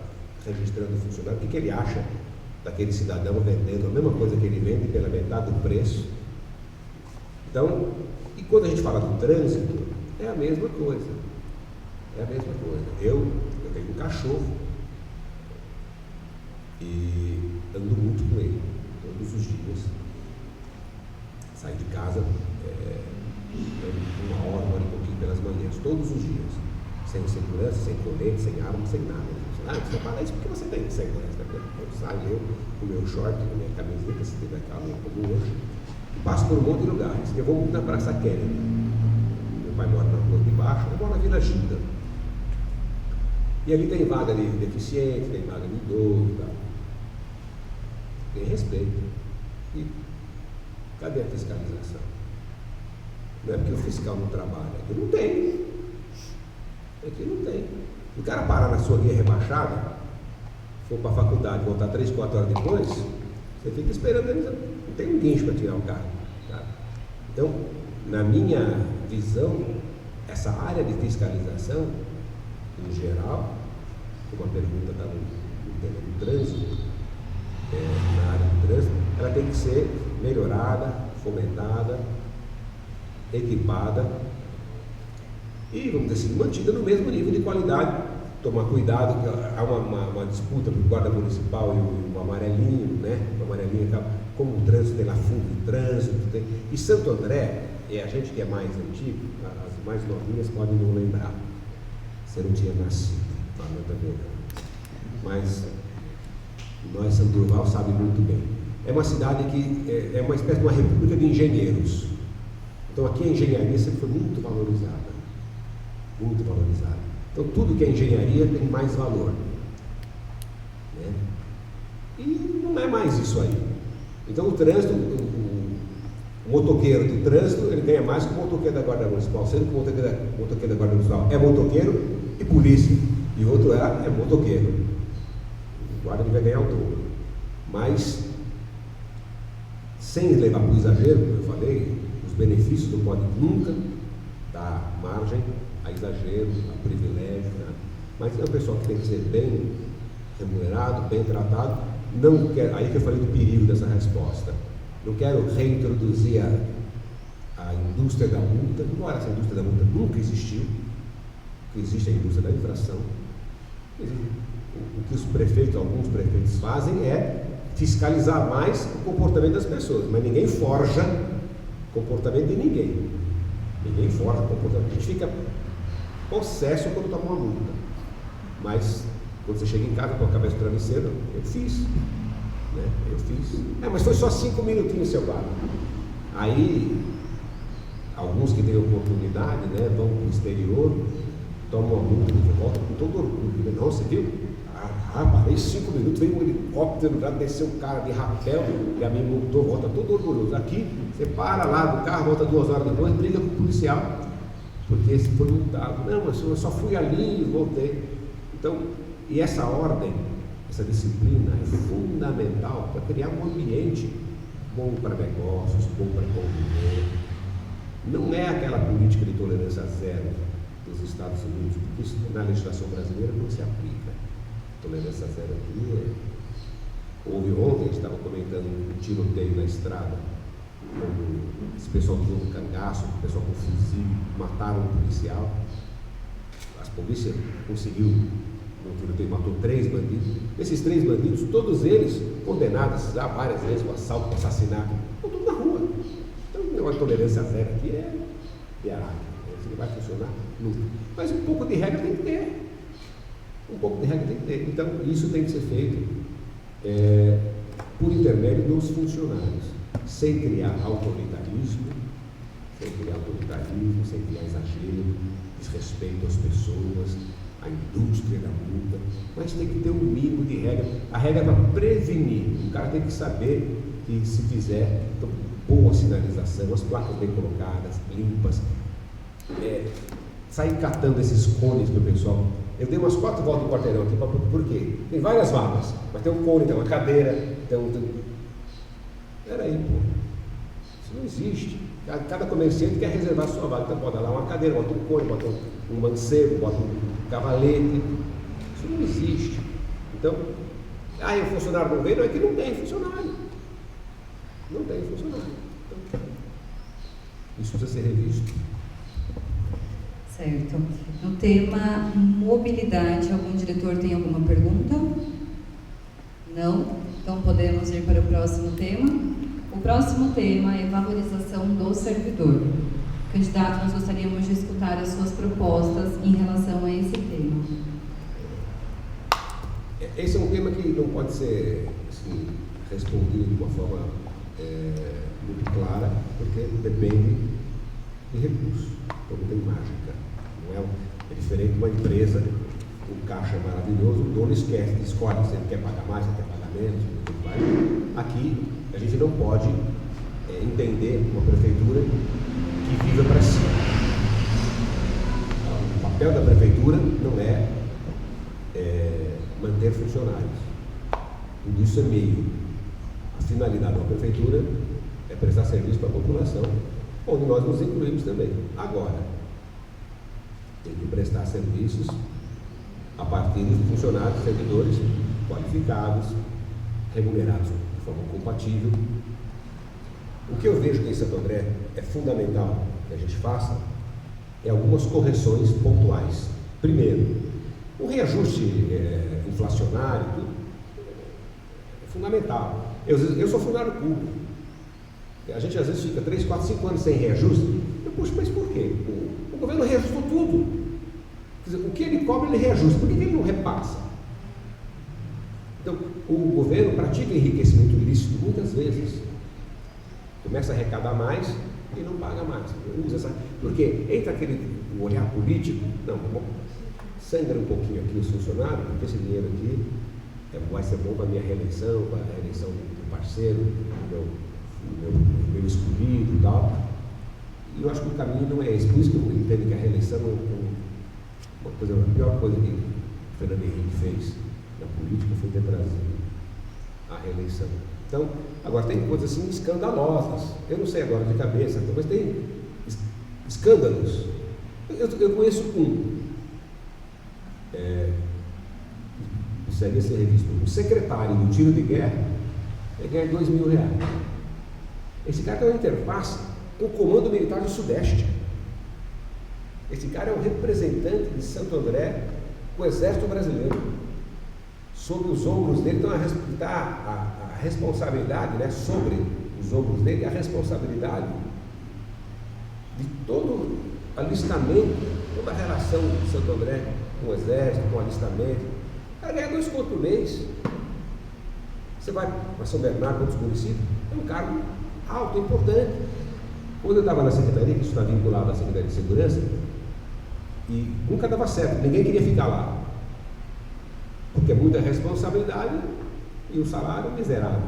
registrando o funcionário, o que ele acha daquele cidadão vendendo a mesma coisa que ele vende pela metade do preço. Então, e quando a gente fala do trânsito, é a mesma coisa. É a mesma coisa. Eu tenho um cachorro e ando muito com ele, todos os dias. Saio de casa uma hora e pouquinho pelas manhãs, todos os dias. Sem segurança, sem colete, sem arma, sem nada. Você vai falar isso porque você tem segurança. Eu saio com o meu short, com a minha camiseta, se tiver calma como hoje, e passo por um monte de lugares. Eu vou muito na Praça Kennedy. Meu pai mora na rua de baixo, eu moro na Vila Gilda. E ali tem vaga de deficiente, tem vaga de idoso, tá? Tem respeito. E cadê a fiscalização? Não é porque o fiscal não trabalha, aqui não tem. Aqui não tem. O cara parar na sua guia rebaixada, for para a faculdade, voltar 3, 4 horas depois, você fica esperando ele, não tem um guincho para tirar o carro. Tá? Então, na minha visão, essa área de fiscalização, em geral, como a pergunta está no tema do trânsito, na área do trânsito, ela tem que ser melhorada, fomentada, equipada e, vamos dizer assim, mantida no mesmo nível de qualidade. Tomar cuidado, há uma disputa entre o guarda municipal e o amarelinho, né? O amarelinho, como o trânsito tem lá fundo de trânsito. E Santo André, a gente que é mais antigo, as mais novinhas podem não lembrar. Você não tinha nascido, também. Mas nós, São Durval, sabe muito bem. É uma cidade que é uma espécie de uma república de engenheiros. Então aqui a engenharia sempre foi muito valorizada. Muito valorizada. Então tudo que é engenharia tem mais valor. Né? E não é mais isso aí. Então o trânsito, o motoqueiro do trânsito, ele ganha mais que o motoqueiro da Guarda Municipal, sendo que o motoqueiro da Guarda Municipal é motoqueiro e polícia, e o outro é motoqueiro. O guarda vai ganhar o dobro. Mas, sem levar para o exagero, como eu falei, os benefícios não podem nunca dar margem a exagero, a privilégio, né? Mas é um pessoal que tem que ser bem remunerado, bem tratado. Não quero, aí que eu falei do perigo dessa resposta. Não quero reintroduzir a indústria da multa, embora essa indústria da multa nunca existiu, que existe a indústria da infração. O que os prefeitos, alguns prefeitos fazem é fiscalizar mais o comportamento das pessoas, mas ninguém forja o comportamento de ninguém. Ninguém forja o comportamento. A gente fica possesso quando toma uma multa, mas quando você chega em casa com a cabeça do travesseiro, eu fiz, né? Eu fiz. Mas foi só 5 minutinhos, seu guarda. Aí, alguns que têm oportunidade, né, vão para o exterior, tomam uma multa e voltam com todo orgulho. Não, você viu? Parei 5 minutos, veio um helicóptero, já desceu um cara de rapel e a mim multou, volta todo orgulhoso. Aqui, você para lá do carro, volta 2 horas depois, briga com o policial, porque esse foi multado. Não, mas eu só fui ali e voltei. Então, e essa ordem, essa disciplina é fundamental para criar um ambiente bom para negócios, bom para conviver. Não é aquela política de tolerância zero dos Estados Unidos, porque isso na legislação brasileira não se aplica. Tolerância zero aqui houve ontem, a gente estava comentando um tiroteio na estrada, esse pessoal do novo cangaço, o pessoal com fuzil, mataram um policial. A polícia conseguiu, no tiroteio, matou 3 bandidos. Esses 3 bandidos, todos eles condenados já várias vezes por assalto, por assassinato, estão tudo na rua. Então o negócio de tolerância zero aqui é piaraca. Isso não vai funcionar nunca. Mas um pouco de regra tem que ter. Um pouco de regra tem que ter. Então, isso tem que ser feito por intermédio dos funcionários, sem criar autoritarismo, sem criar exagero, desrespeito às pessoas, à indústria da multa, mas tem que ter um mínimo de regra. A regra é para prevenir. O cara tem que saber que se fizer, então, boa sinalização, as placas bem colocadas, limpas, sair catando esses cones do pessoal. Eu dei umas 4 voltas no quarteirão aqui, por quê? Tem várias vagas, mas tem um cone, tem uma cadeira, Peraí, pô, isso não existe. Cada comerciante quer reservar a sua vaga, então bota lá uma cadeira, bota um cone, bota um mancebo, bota um cavalete. Isso não existe. Então, o funcionário não vem, não é que não tem funcionário. Não tem funcionário. Então, isso precisa ser revisto. Certo. No tema mobilidade, algum diretor tem alguma pergunta? Não? Então podemos ir para o próximo tema. O próximo tema é valorização do servidor. Candidato, nós gostaríamos de escutar as suas propostas em relação a esse tema. Esse é um tema que não pode ser assim, respondido de uma forma muito clara, porque depende de recursos, então não tem mágica. Não é diferente de uma empresa, um caixa maravilhoso, o dono esquece, escolhe se ele quer pagar mais, se ele quer pagar menos, tudo vai. Aqui a gente não pode entender uma prefeitura que viva para si. O papel da prefeitura não é manter funcionários. Tudo isso é meio. A finalidade da prefeitura é prestar serviço para a população, onde nós nos incluímos também. Agora, tem que prestar serviços a partir de funcionários, servidores qualificados, remunerados de forma compatível. O que eu vejo que em Santo André é fundamental que a gente faça é algumas correções pontuais. Primeiro, o reajuste inflacionário é fundamental. Eu sou funcionário público. A gente às vezes fica 3, 4, 5 anos sem reajuste. Poxa, mas por quê? O governo reajustou tudo. Quer dizer, o que ele cobra, ele reajusta. Por que ele não repassa? Então, o governo pratica enriquecimento ilícito muitas vezes. Começa a arrecadar mais e não paga mais. Porque entra aquele olhar político, não, sangra um pouquinho aqui os funcionários, porque esse dinheiro aqui vai ser bom para a minha reeleição, para a reeleição do parceiro, meu escolhido e tal. E eu acho que o caminho não é esse. Por isso que eu entendo que a reeleição é a pior coisa que o Fernando Henrique fez na política foi ter trazido a reeleição. Então, agora tem coisas assim escandalosas. Eu não sei agora de cabeça, mas tem escândalos. Eu conheço segue esse registro. Um secretário do tiro de guerra ganha R$2.000. Esse cara tem uma interface com o Comando Militar do Sudeste. Esse cara é um representante de Santo André com o Exército Brasileiro. Sobre os ombros dele está a responsabilidade, né? Sobre os ombros dele, a responsabilidade de todo alistamento, toda a relação de Santo André com o Exército, com o alistamento. O cara ganha 2 contos por mês. Você vai para São Bernardo, outros municípios, é um cargo alto, importante. Quando eu estava na secretaria, que isso está vinculado à Secretaria de Segurança, e nunca dava certo, ninguém queria ficar lá. Porque é muita responsabilidade e o salário miserável.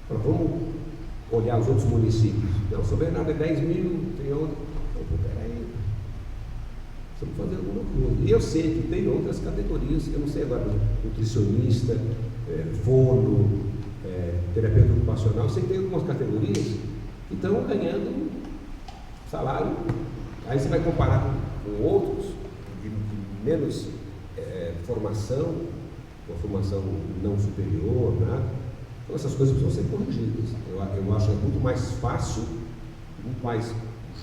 Então, vamos olhar os outros municípios. Não, São Bernardo é 10 mil, tem outro. Então, peraí, precisamos fazer alguma coisa. E eu sei que tem outras categorias, eu não sei agora, nutricionista, fono, terapeuta ocupacional, eu sei que tem algumas categorias que estão ganhando salário. Aí você vai comparar com outros de menos formação, uma formação não superior, nada. Então essas coisas precisam ser corrigidas. Eu acho que é muito mais fácil, muito mais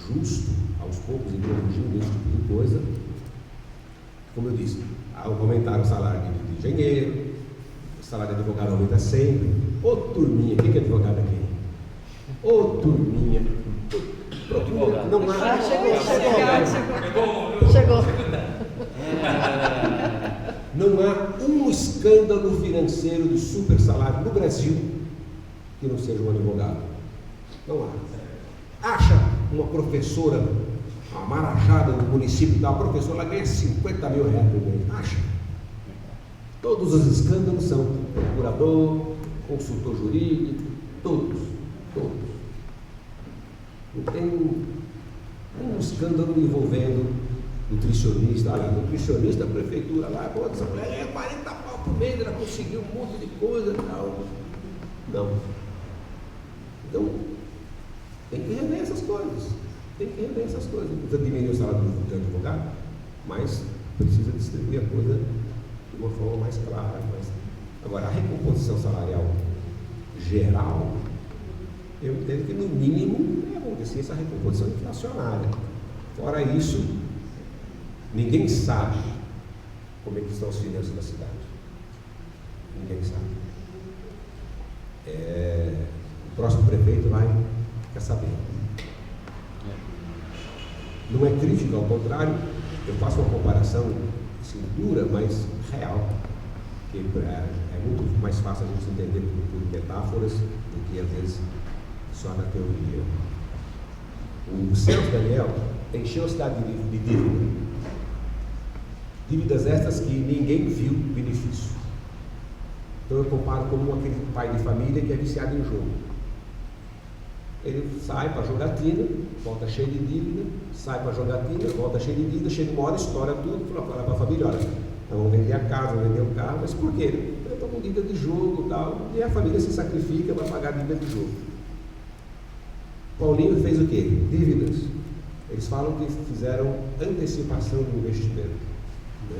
justo aos poucos ir corrigindo esse tipo de coisa. Como eu disse, aumentaram o salário de engenheiro, o salário de advogado aumenta sempre. Ô turminha, quem que é advogado aqui? Ô turminha. Não há. Chegou. Não há um escândalo financeiro de super salário no Brasil que não seja um advogado. Não há. Acha uma professora, uma marajada no município da professora, ela ganha R$50 mil por mês. Acha? Todos os escândalos são procurador, consultor jurídico, todos. Todos. Não tem um escândalo envolvendo nutricionista. Olha, nutricionista, a prefeitura lá, pô, essa mulher ganha 40 pau por mês, ela conseguiu um monte de coisa e tal. Não. Então, tem que rever essas coisas. Precisa diminuir o salário do advogado, mas precisa distribuir a coisa de uma forma mais clara. Agora, a recomposição salarial geral, eu entendo que no mínimo é acontecer essa recomposição inflacionária. Fora isso, ninguém sabe como é que estão as finanças da cidade. Ninguém sabe. O próximo prefeito vai ficar sabendo. Não é crítica, ao contrário, eu faço uma comparação assim, dura, mas real. Que é muito mais fácil a gente se entender por metáforas do que às vezes só na teoria. O Celso Daniel encheu a cidade de dívida. Dívidas estas que ninguém viu benefício. Então eu comparo como aquele pai de família que é viciado em jogo. Ele sai para jogatina, volta cheio de dívida, sai para jogatina, volta cheio de dívida, chega uma hora, estoura tudo, fala para a família, olha, então vamos vender a casa, vamos vender o carro, mas por quê? Eu estou com dívida de jogo e tal, e a família se sacrifica para pagar a dívida de jogo. Paulinho fez o quê? Dívidas. Eles falam que fizeram antecipação de investimento. Né?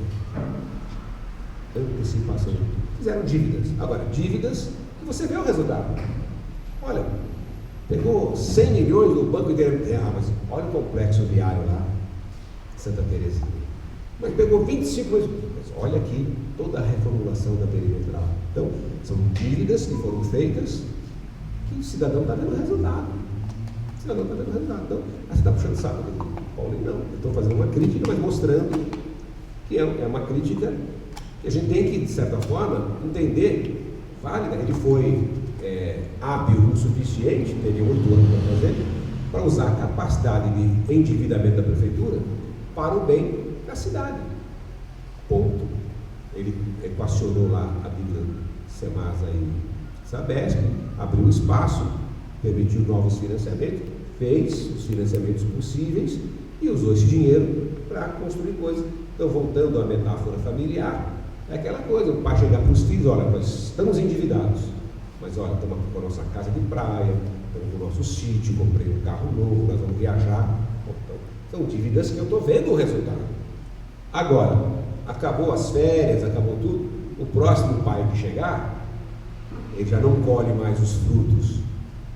Antecipação. Fizeram dívidas. Agora, dívidas que você vê o resultado. Olha, pegou 100 milhões do banco inteiro. Mas olha o complexo viário lá, Santa Terezinha. Mas pegou 25 milhões. Mas olha aqui toda a reformulação da perimetral. Então, são dívidas que foram feitas que o cidadão está vendo o resultado. Então, você está puxando saco do Paulinho? Não. Eu estou fazendo uma crítica, mas mostrando que é uma crítica que a gente tem que, de certa forma, entender válida. Ele foi hábil o suficiente, teve 8 anos para fazer, para usar a capacidade de endividamento da prefeitura para o bem da cidade. Ponto. Ele equacionou lá a dívida Semasa e Sabesp, abriu espaço, permitiu novos financiamentos, fez os financiamentos possíveis e usou esse dinheiro para construir coisas. Então, voltando à metáfora familiar, é aquela coisa, o pai chegar para os filhos, olha, nós estamos endividados, mas olha, estamos com a nossa casa de praia, estamos com o nosso sítio, comprei um carro novo, nós vamos viajar. Então, são dívidas que eu estou vendo o resultado. Agora, acabou as férias, acabou tudo, o próximo pai que chegar, ele já não colhe mais os frutos.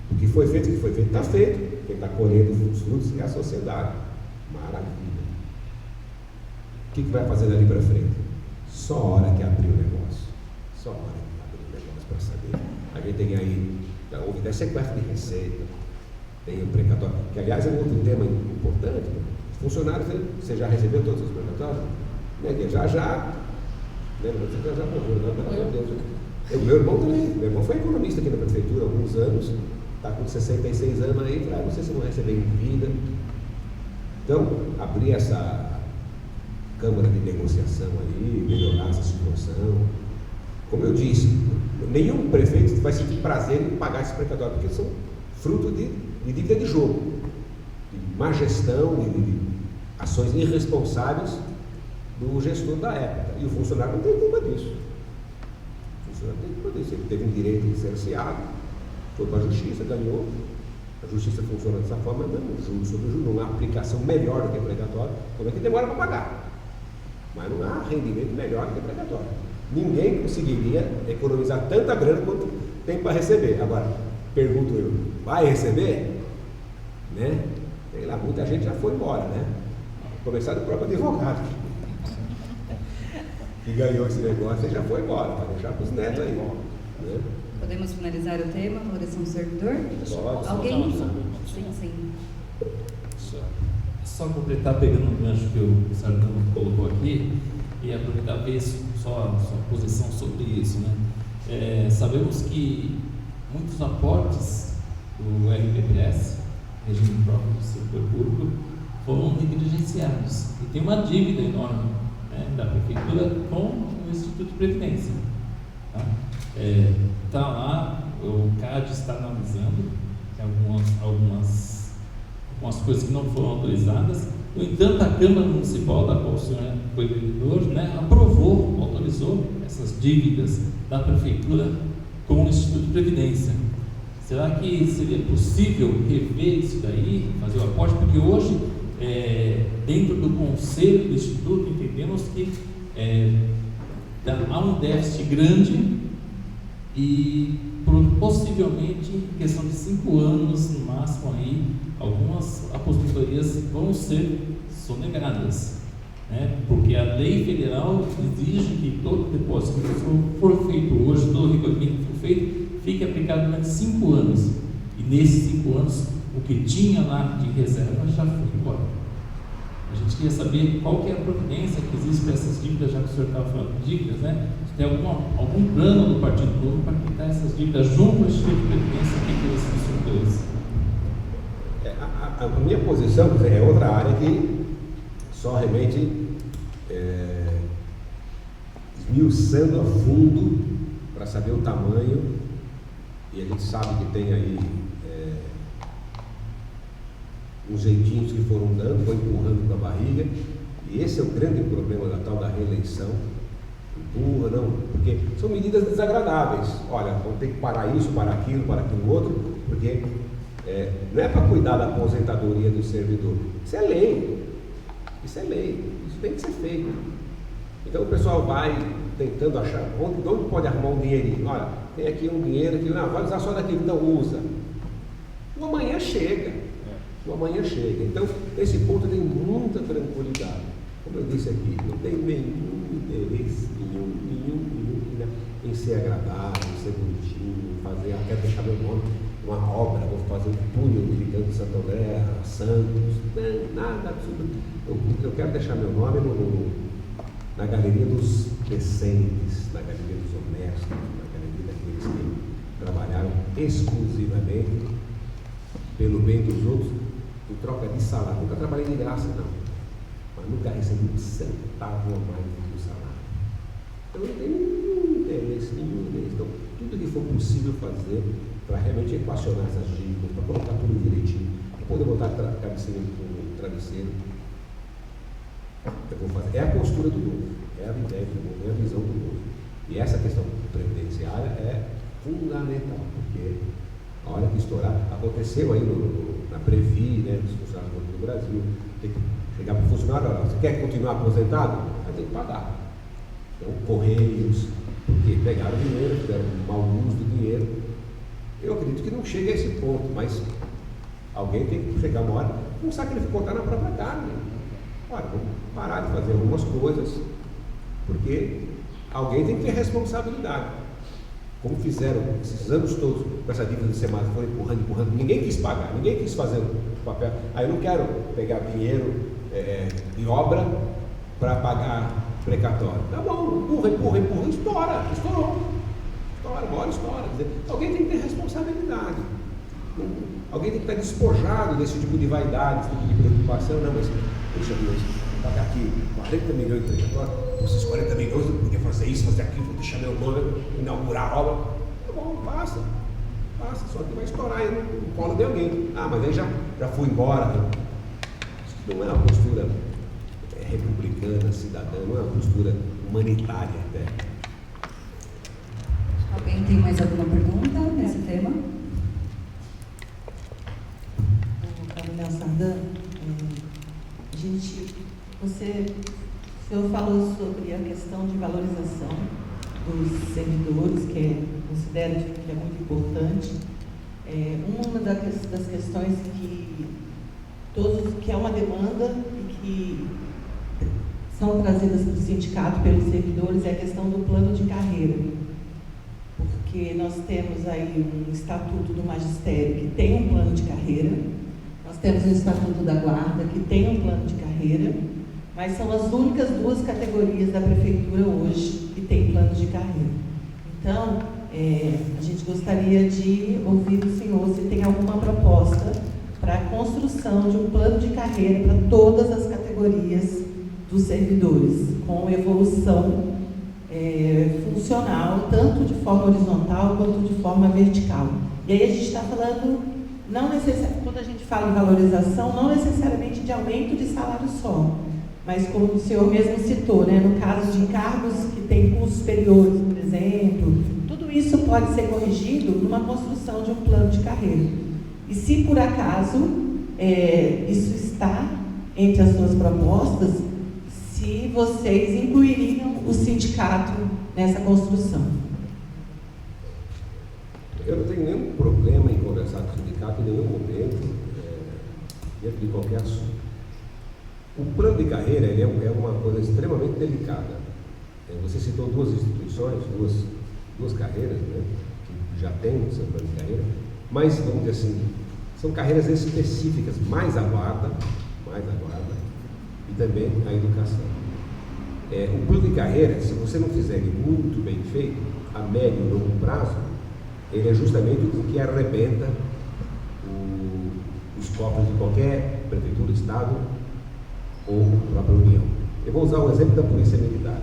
O que foi feito, está feito. Quem está colhendo os frutos é a sociedade. Maravilha. O que vai fazer dali para frente? Só a hora que abrir o negócio. Só a hora que abrir o negócio para saber. A gente tem aí, houve até sequestro de receita, tem o precatório, que aliás é um outro tema importante. Os funcionários, você já recebeu todos os precatórios? Já. Você já morreu, meu Deus. Meu irmão também. Meu irmão foi economista aqui na prefeitura há alguns anos. Está com 66 anos aí, não sei se vão receber em vida. Então, abrir essa câmara de negociação aí, melhorar essa situação. Como eu disse, nenhum prefeito vai sentir prazer em pagar esse precatório, porque são fruto de dívida de jogo, de má gestão, de ações irresponsáveis do gestor da época. E o funcionário não tem culpa disso. O funcionário não tem culpa disso. Ele teve um direito licenciado, foi para a justiça, ganhou. A justiça funciona dessa forma, não, juro sobre juro, não há aplicação melhor do que precatório, como é que demora para pagar. Mas não há rendimento melhor do que precatório. Ninguém conseguiria economizar tanta grana quanto tem para receber. Agora, pergunto eu, vai receber? Né? Sei lá, muita gente já foi embora, né? Começar do próprio advogado que ganhou esse negócio, ele já foi embora, para deixar para os netos aí. Né? Podemos finalizar o tema, valoração do servidor? Pode. Alguém? Sim. Só completar, pegando o gancho que o Sardano colocou aqui, e aproveitar ver só a sua posição sobre isso. Né? Sabemos que muitos aportes do RPPS, regime próprio do setor público, foram negligenciados. E tem uma dívida enorme, né, da Prefeitura com o Instituto de Previdência. Está lá, o CAD está analisando algumas coisas que não foram autorizadas. No entanto, a Câmara Municipal, da qual o senhor foi vereador, autorizou essas dívidas da Prefeitura com o Instituto de Previdência. Será que seria possível rever isso daí, fazer o aporte? Porque hoje, dentro do Conselho do Instituto, entendemos que há um déficit grande e possivelmente, em questão de 5 anos, no máximo, aí, algumas aposentadorias vão ser sonegadas, né? Porque a lei federal exige que todo depósito que for feito hoje, todo recolhimento que for feito, fique aplicado durante 5 anos. E nesses 5 anos, o que tinha lá de reserva já foi embora. A gente queria saber qual que é a providência que existe para essas dívidas, já que o senhor estava falando de dívidas, né? Se tem algum plano do Partido Novo para quitar essas dívidas junto ao Instituto de Previdência, o que esses dois? A minha posição é outra área que só realmente esmiuçando a fundo para saber o tamanho, e a gente sabe que tem aí uns jeitinhos que foram dando, foi empurrando com a barriga, e esse é o grande problema da tal da reeleição. Empurra, não, porque são medidas desagradáveis. Olha, vamos ter que parar isso, parar aquilo outro, porque não é para cuidar da aposentadoria do servidor. Isso é lei, isso tem que ser feito. Então o pessoal vai tentando achar onde pode arrumar um dinheirinho. Olha, tem aqui um dinheiro que não vai usar só daquilo, não usa. O amanhã chega. Então, nesse ponto tem muita tranquilidade. Como eu disse aqui, não tem nenhum interesse em ser agradável, em ser bonitinho, quero deixar meu nome numa obra, vou fazer um túnel ligando Santo André a Santos, nada absurdo. Eu quero deixar meu nome na galeria dos decentes, na galeria dos honestos, na galeria daqueles que trabalharam exclusivamente pelo bem dos outros, em troca de salário. Nunca trabalhei de graça, não, mas nunca recebi um centavo a mais do salário. Então não tem nenhum interesse. Então, tudo que for possível fazer para realmente equacionar essas dívidas, para colocar tudo direitinho, para poder botar a cabeceira no travesseiro, eu vou fazer. É a postura do novo, é a ideia do novo, é a visão do novo. E essa questão previdenciária é fundamental, porque a hora que estourar, aconteceu aí na Previ, né, dos funcionários do Brasil, tem que chegar para o funcionário, olha, você quer continuar aposentado? Vai ter que pagar. Então, Correios, porque pegaram dinheiro, fizeram um mau uso do dinheiro. Eu acredito que não chega a esse ponto, mas alguém tem que chegar uma hora e não sacrificar na própria carne. Olha, vamos parar de fazer algumas coisas, porque alguém tem que ter responsabilidade. Como fizeram esses anos todos com essa dívida de semana, foram empurrando, ninguém quis pagar, ninguém quis fazer o papel. Aí eu não quero pegar dinheiro de obra para pagar precatório. Tá bom, empurra, estourou. Uma hora estoura. Quer dizer, alguém tem que ter responsabilidade. Alguém tem que estar despojado desse tipo de vaidade, desse tipo de preocupação. Não, mas deixa eu pagar aqui 40 milhões de precatório, esses 40 milhões eu podia fazer isso, fazer aquilo, vou deixar meu nome, inaugurar a obra. Tá bom, passa, só que vai estourar aí no colo de alguém. Ah, mas aí já fui embora. Isso não é uma postura republicana, cidadã, não é uma postura humanitária até. Alguém tem mais alguma pergunta nesse tema? Coronel Sardano, o senhor falou sobre a questão de valorização dos servidores, que considero que é muito importante. Uma das questões que é uma demanda e que são trazidas para o sindicato pelos servidores é a questão do plano de carreira. Porque nós temos aí um estatuto do magistério que tem um plano de carreira, nós temos o estatuto da guarda que tem um plano de carreira, mas são as únicas 2 categorias da prefeitura hoje que tem plano de carreira. Então, a gente gostaria de ouvir do senhor se tem alguma proposta para a construção de um plano de carreira para todas as categorias dos servidores, com evolução funcional, tanto de forma horizontal quanto de forma vertical. E aí a gente está falando quando a gente fala em valorização, não necessariamente de aumento de salário só, mas como o senhor mesmo citou, né, no caso de encargos que têm cursos superiores, por exemplo, tudo isso pode ser corrigido numa construção de um plano de carreira. E se por acaso isso está entre as suas propostas, se vocês incluiriam o sindicato nessa construção. Eu não tenho nenhum problema em conversar com o sindicato em nenhum momento, dentro de qualquer assunto. O plano de carreira ele é uma coisa extremamente delicada. Você citou duas instituições, duas carreiras, né, que já têm o seu plano de carreira, mas, vamos dizer assim, são carreiras específicas, mais a guarda, e também a educação. O plano de carreira, se você não fizer ele muito bem feito, a médio e longo prazo, ele é justamente o que arrebenta os cofres de qualquer prefeitura, estado ou própria União. Eu vou usar o exemplo da Polícia Militar.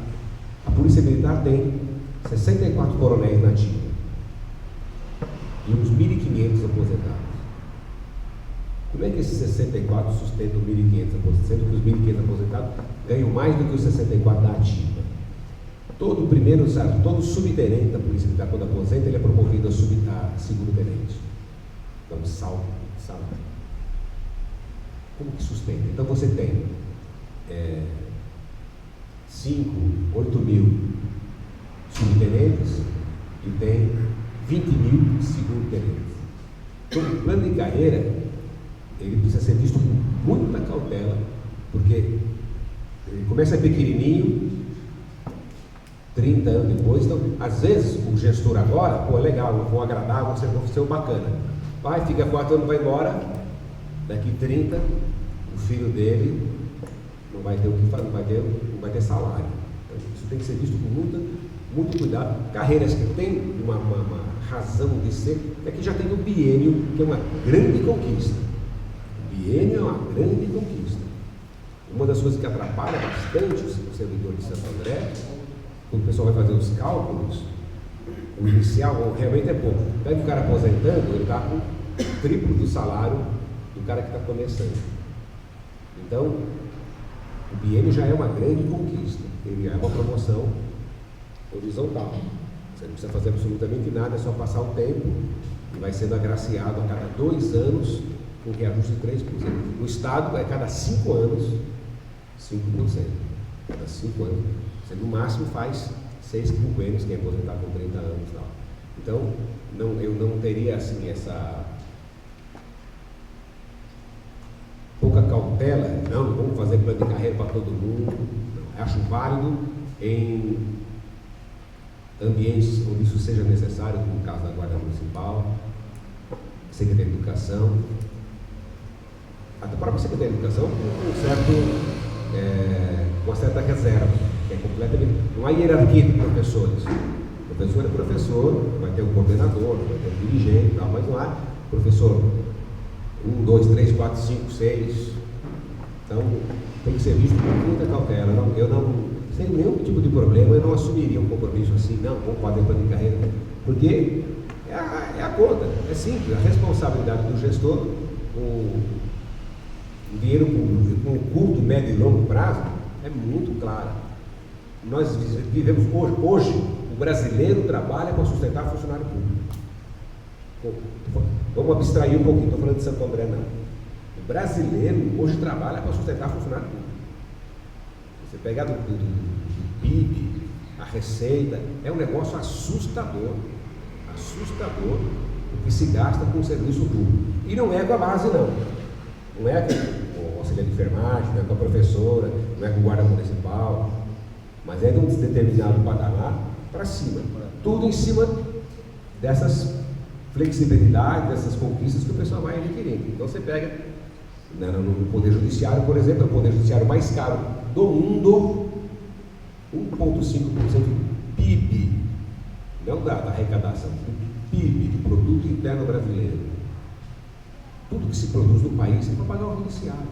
A Polícia Militar tem 64 coronéis na ativa e uns 1.500 aposentados. Como é que esses 64 sustentam 1.500 aposentados, sendo que os 1.500 aposentados ganham mais do que os 64 da ativa? Todo subtenente da Polícia Militar, quando aposenta, ele é promovido a segundo-tenente. Então, salto. Como que sustenta? Então, você tem 8 mil subtenentes e tem 20 mil segundo-tenentes. Então, o plano de carreira, ele precisa ser visto com muita cautela, porque ele começa pequenininho, 30 anos depois, então, às vezes, o gestor agora, legal, vou agradar, vou ser um professor bacana. Vai, fica 4 anos, vai embora, daqui 30, o filho dele não vai ter o que fazer, não vai ter salário. Então, isso tem que ser visto com muito cuidado. Carreiras que têm uma razão de ser, é que já tem o biênio, que é uma grande conquista. O biênio é uma grande conquista. Uma das coisas que atrapalha bastante o servidor de Santo André, quando o pessoal vai fazer os cálculos, o inicial realmente é pouco. Pega o cara aposentando, ele está com o triplo do salário do cara que está começando. Então, o biênio já é uma grande conquista. Ele é uma promoção horizontal. Você não precisa fazer absolutamente nada, é só passar o tempo e vai sendo agraciado a cada 2 anos com reajuste de 3%. No Estado, é cada 5 anos, 5%. Cada 5 anos. Você no máximo faz 6 quinquênios, quem é aposentado com 30 anos e tal. Então, eu não teria assim essa pouca cautela, não vamos fazer plano de carreira para todo mundo. Não, acho válido em ambientes onde isso seja necessário, como o caso da Guarda Municipal, Secretaria de Educação, até a própria Secretaria de Educação com uma certa reserva, que é completamente. Não há hierarquia de professores. O professor é professor, vai ter um coordenador, vai ter um dirigente, tal, mas não há professor 1, 2, 3, 4, 5, 6. Então tem que ser visto com muita cautela. Eu não, sem nenhum tipo de problema, eu não assumiria um compromisso assim, não, vou fazer plano de carreira, porque é a conta, é simples, a responsabilidade do gestor, o dinheiro público com curto, médio e longo prazo é muito clara. Nós vivemos hoje o brasileiro trabalha para sustentar funcionário público. Vamos abstrair um pouquinho, estou falando de Santo André não. O brasileiro hoje trabalha para sustentar funcionário público. Você pegar do PIB, a receita, é um negócio assustador o que se gasta com o serviço público. E não é com a base não. Não é com o auxiliar de enfermagem, não é com a professora, não é com o guarda municipal, mas é de um determinado patamar para cima. Tudo em cima dessas flexibilidades, dessas conquistas que o pessoal vai adquirindo. Então você pega no Poder Judiciário, por exemplo, é o Poder Judiciário mais caro do mundo, 1,5% do PIB, não da arrecadação, do PIB, do Produto Interno Brasileiro. Tudo que se produz no país é para pagar o judiciário.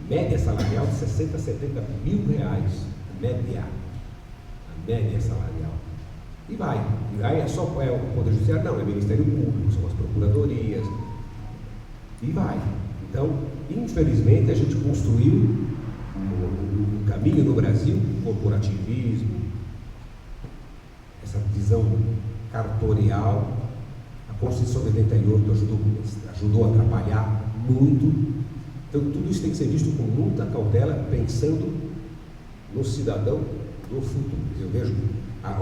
Média salarial de 60 a 70 mil reais. A média salarial. E aí é só o Poder Judiciário? Não, é Ministério Público, são as procuradorias, E vai. Então, infelizmente, a gente construiu um caminho no Brasil, corporativismo, essa visão cartorial. A Constituição de 88 ajudou a atrapalhar muito. Então, tudo isso tem que ser visto com muita cautela, pensando no cidadão do futuro. Eu vejo,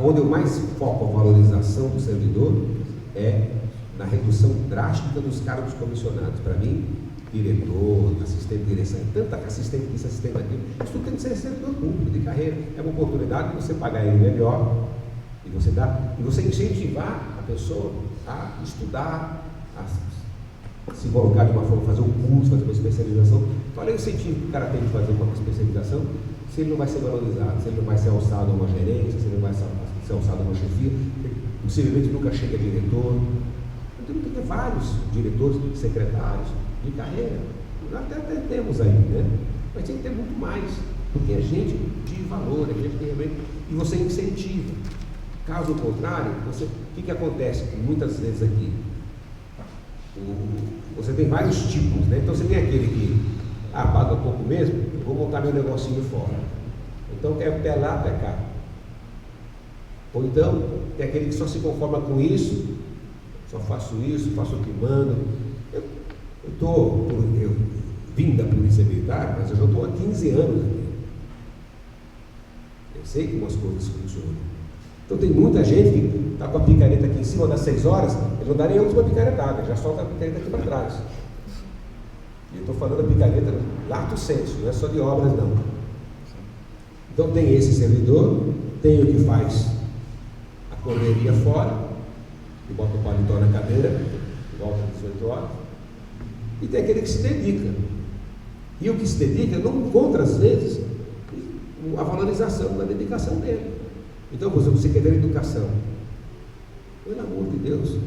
onde eu mais foco a valorização do servidor é na redução drástica dos cargos comissionados. Para mim, diretor, assistente de direção, tanta assistente disso, assistente daquilo, isso tudo tem que ser servidor público, de carreira. É uma oportunidade de você pagar ele melhor e você incentivar a pessoa a estudar, a se colocar de uma forma, fazer um curso, fazer uma especialização. Qual é o incentivo que o cara tem de fazer uma especialização se ele não vai ser valorizado, se ele não vai ser alçado a uma gerência, se ele não vai ser alçado a uma chefia, possivelmente nunca chega a diretor. Então tem que ter vários diretores, secretários de carreira. Até temos aí, né? Mas tem que ter muito mais, porque é gente de valor, é gente que realmente. E você incentiva. Caso contrário, o que acontece muitas vezes aqui? Você tem vários tipos, né? Então você tem aquele que paga pouco mesmo, vou montar meu negocinho fora. Então quer pé lá, pé cá. Ou então tem aquele que só se conforma com isso, só faço isso, faço o que mando. Eu vim da Polícia Militar, mas eu já estou há 15 anos aqui. Eu sei como as coisas funcionam. Então tem muita gente que está com a picareta aqui em cima das 6 horas, ele não dá nem a última picaretada, ele já solta a picareta aqui para trás. E eu estou falando da picareta lato sensu, não é só de obras não. Então tem esse servidor, tem o que faz a correria fora, que bota o paletó na cadeira, volta às 18 horas, e tem aquele que se dedica. E o que se dedica não encontra, às vezes, a valorização da dedicação dele. Então, por exemplo, o secretário de Educação, pelo amor de Deus,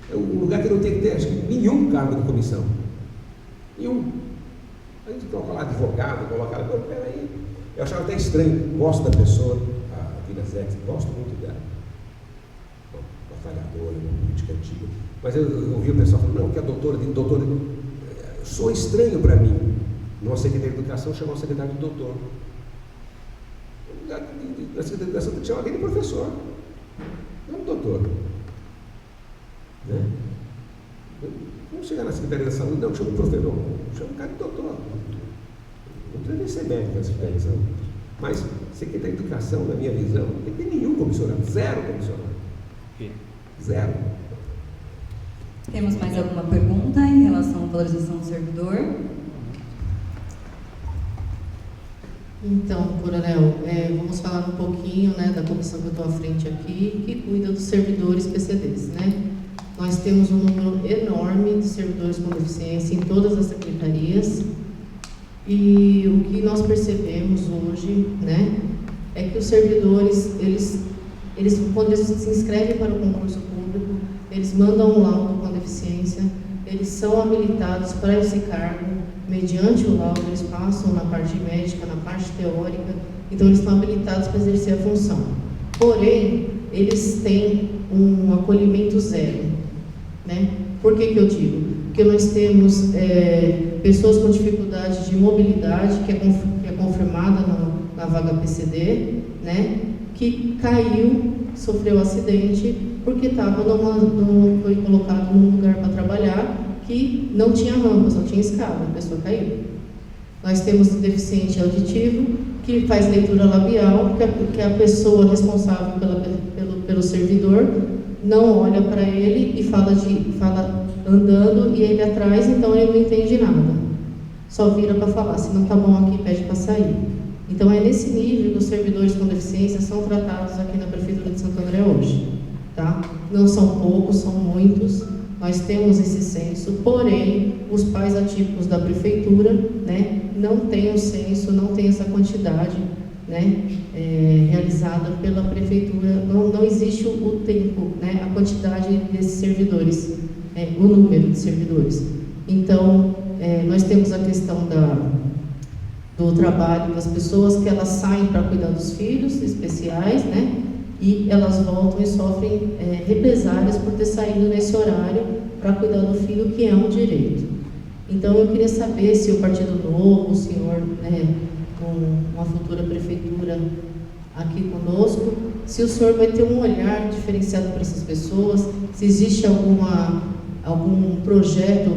é um lugar que não tem que ter, acho que nenhum cargo de comissão. Nenhum. A gente coloca lá advogado, coloca lá, não, peraí. Eu achava até estranho, gosto da pessoa, a Vila Zex, gosto muito dela. Batalhadora, uma política antiga. Mas eu ouvi o pessoal falando, não, que a doutora, sou estranho para mim. Nossa secretária de Educação chamou o secretário de doutor. Na Secretaria de Educação tem que chamar alguém de professor, não doutor. Né? Vamos chegar na Secretaria da Saúde, não, chama o professor, chama o cara de doutor. Não precisa nem ser médico nessa secretaria. Mas Secretaria de Educação, na minha visão, não tem que ter nenhum comissionado, 0 comissionado. 0. Temos mais alguma pergunta em relação à valorização do servidor? Então, Coronel, vamos falar um pouquinho, né, da comissão que eu estou à frente aqui, que cuida dos servidores PCDs, né? Nós temos um número enorme de servidores com deficiência em todas as secretarias, e o que nós percebemos hoje, né, é que os servidores, eles quando eles se inscrevem para o concurso público, eles mandam um laudo com deficiência, eles são habilitados para esse cargo. Mediante o laudo, eles passam na parte médica, na parte teórica, então eles estão habilitados para exercer a função. Porém, eles têm um acolhimento 0, né? Por que eu digo? Porque nós temos pessoas com dificuldade de mobilidade, que é confirmada na vaga PCD, né? Que caiu, sofreu acidente, porque foi colocado num lugar para trabalhar, que não tinha rampa, só tinha escada, a pessoa caiu. Nós temos deficiente auditivo, que faz leitura labial, que a pessoa responsável pelo servidor não olha para ele e fala andando e ele atrás, então ele não entende nada. Só vira para falar, se não está bom aqui, pede para sair. Então é nesse nível que os servidores com deficiência são tratados aqui na Prefeitura de Santo André hoje. Tá? Não são poucos, são muitos. Nós temos esse censo, porém, os pais atípicos da prefeitura, né, não têm o censo, não tem essa quantidade, né, realizada pela prefeitura, não existe o tempo, né, a quantidade desses servidores, o número de servidores. Então, nós temos a questão do trabalho das pessoas, que elas saem para cuidar dos filhos especiais, né, e elas voltam e sofrem represálias por ter saído nesse horário para cuidar do filho, que é um direito. Então, eu queria saber se o Partido Novo, o senhor, né, com uma futura prefeitura aqui conosco, se o senhor vai ter um olhar diferenciado para essas pessoas, se existe algum projeto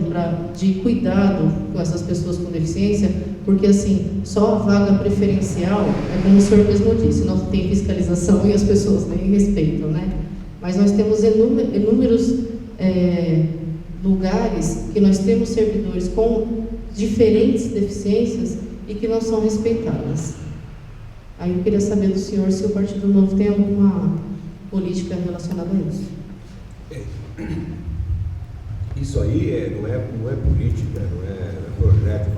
de cuidado com essas pessoas com deficiência, porque assim, só a vaga preferencial, é como o senhor mesmo disse, não tem fiscalização e as pessoas nem respeitam, né? Mas nós temos inúmeros lugares que nós temos servidores com diferentes deficiências e que não são respeitadas. Aí eu queria saber do senhor se o Partido Novo tem alguma política relacionada a isso. Isso aí não é política, não é projeto.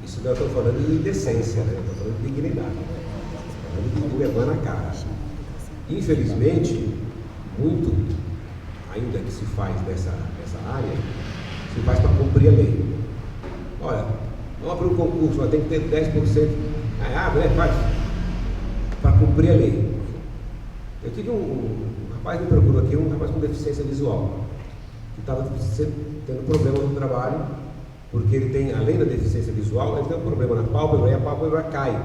Isso nós estamos falando de decência, né? Estamos falando de dignidade, estamos falando de levar na cara. Infelizmente, muito ainda que se faz nessa área, se faz para cumprir a lei. Olha, vamos abrir um concurso, mas tem que ter 10%. Faz para cumprir a lei. Eu tive um rapaz me procurou aqui, um rapaz com deficiência visual, que estava tendo problema no trabalho, porque ele tem, além da deficiência visual, ele tem um problema na pálpebra e a pálpebra cai.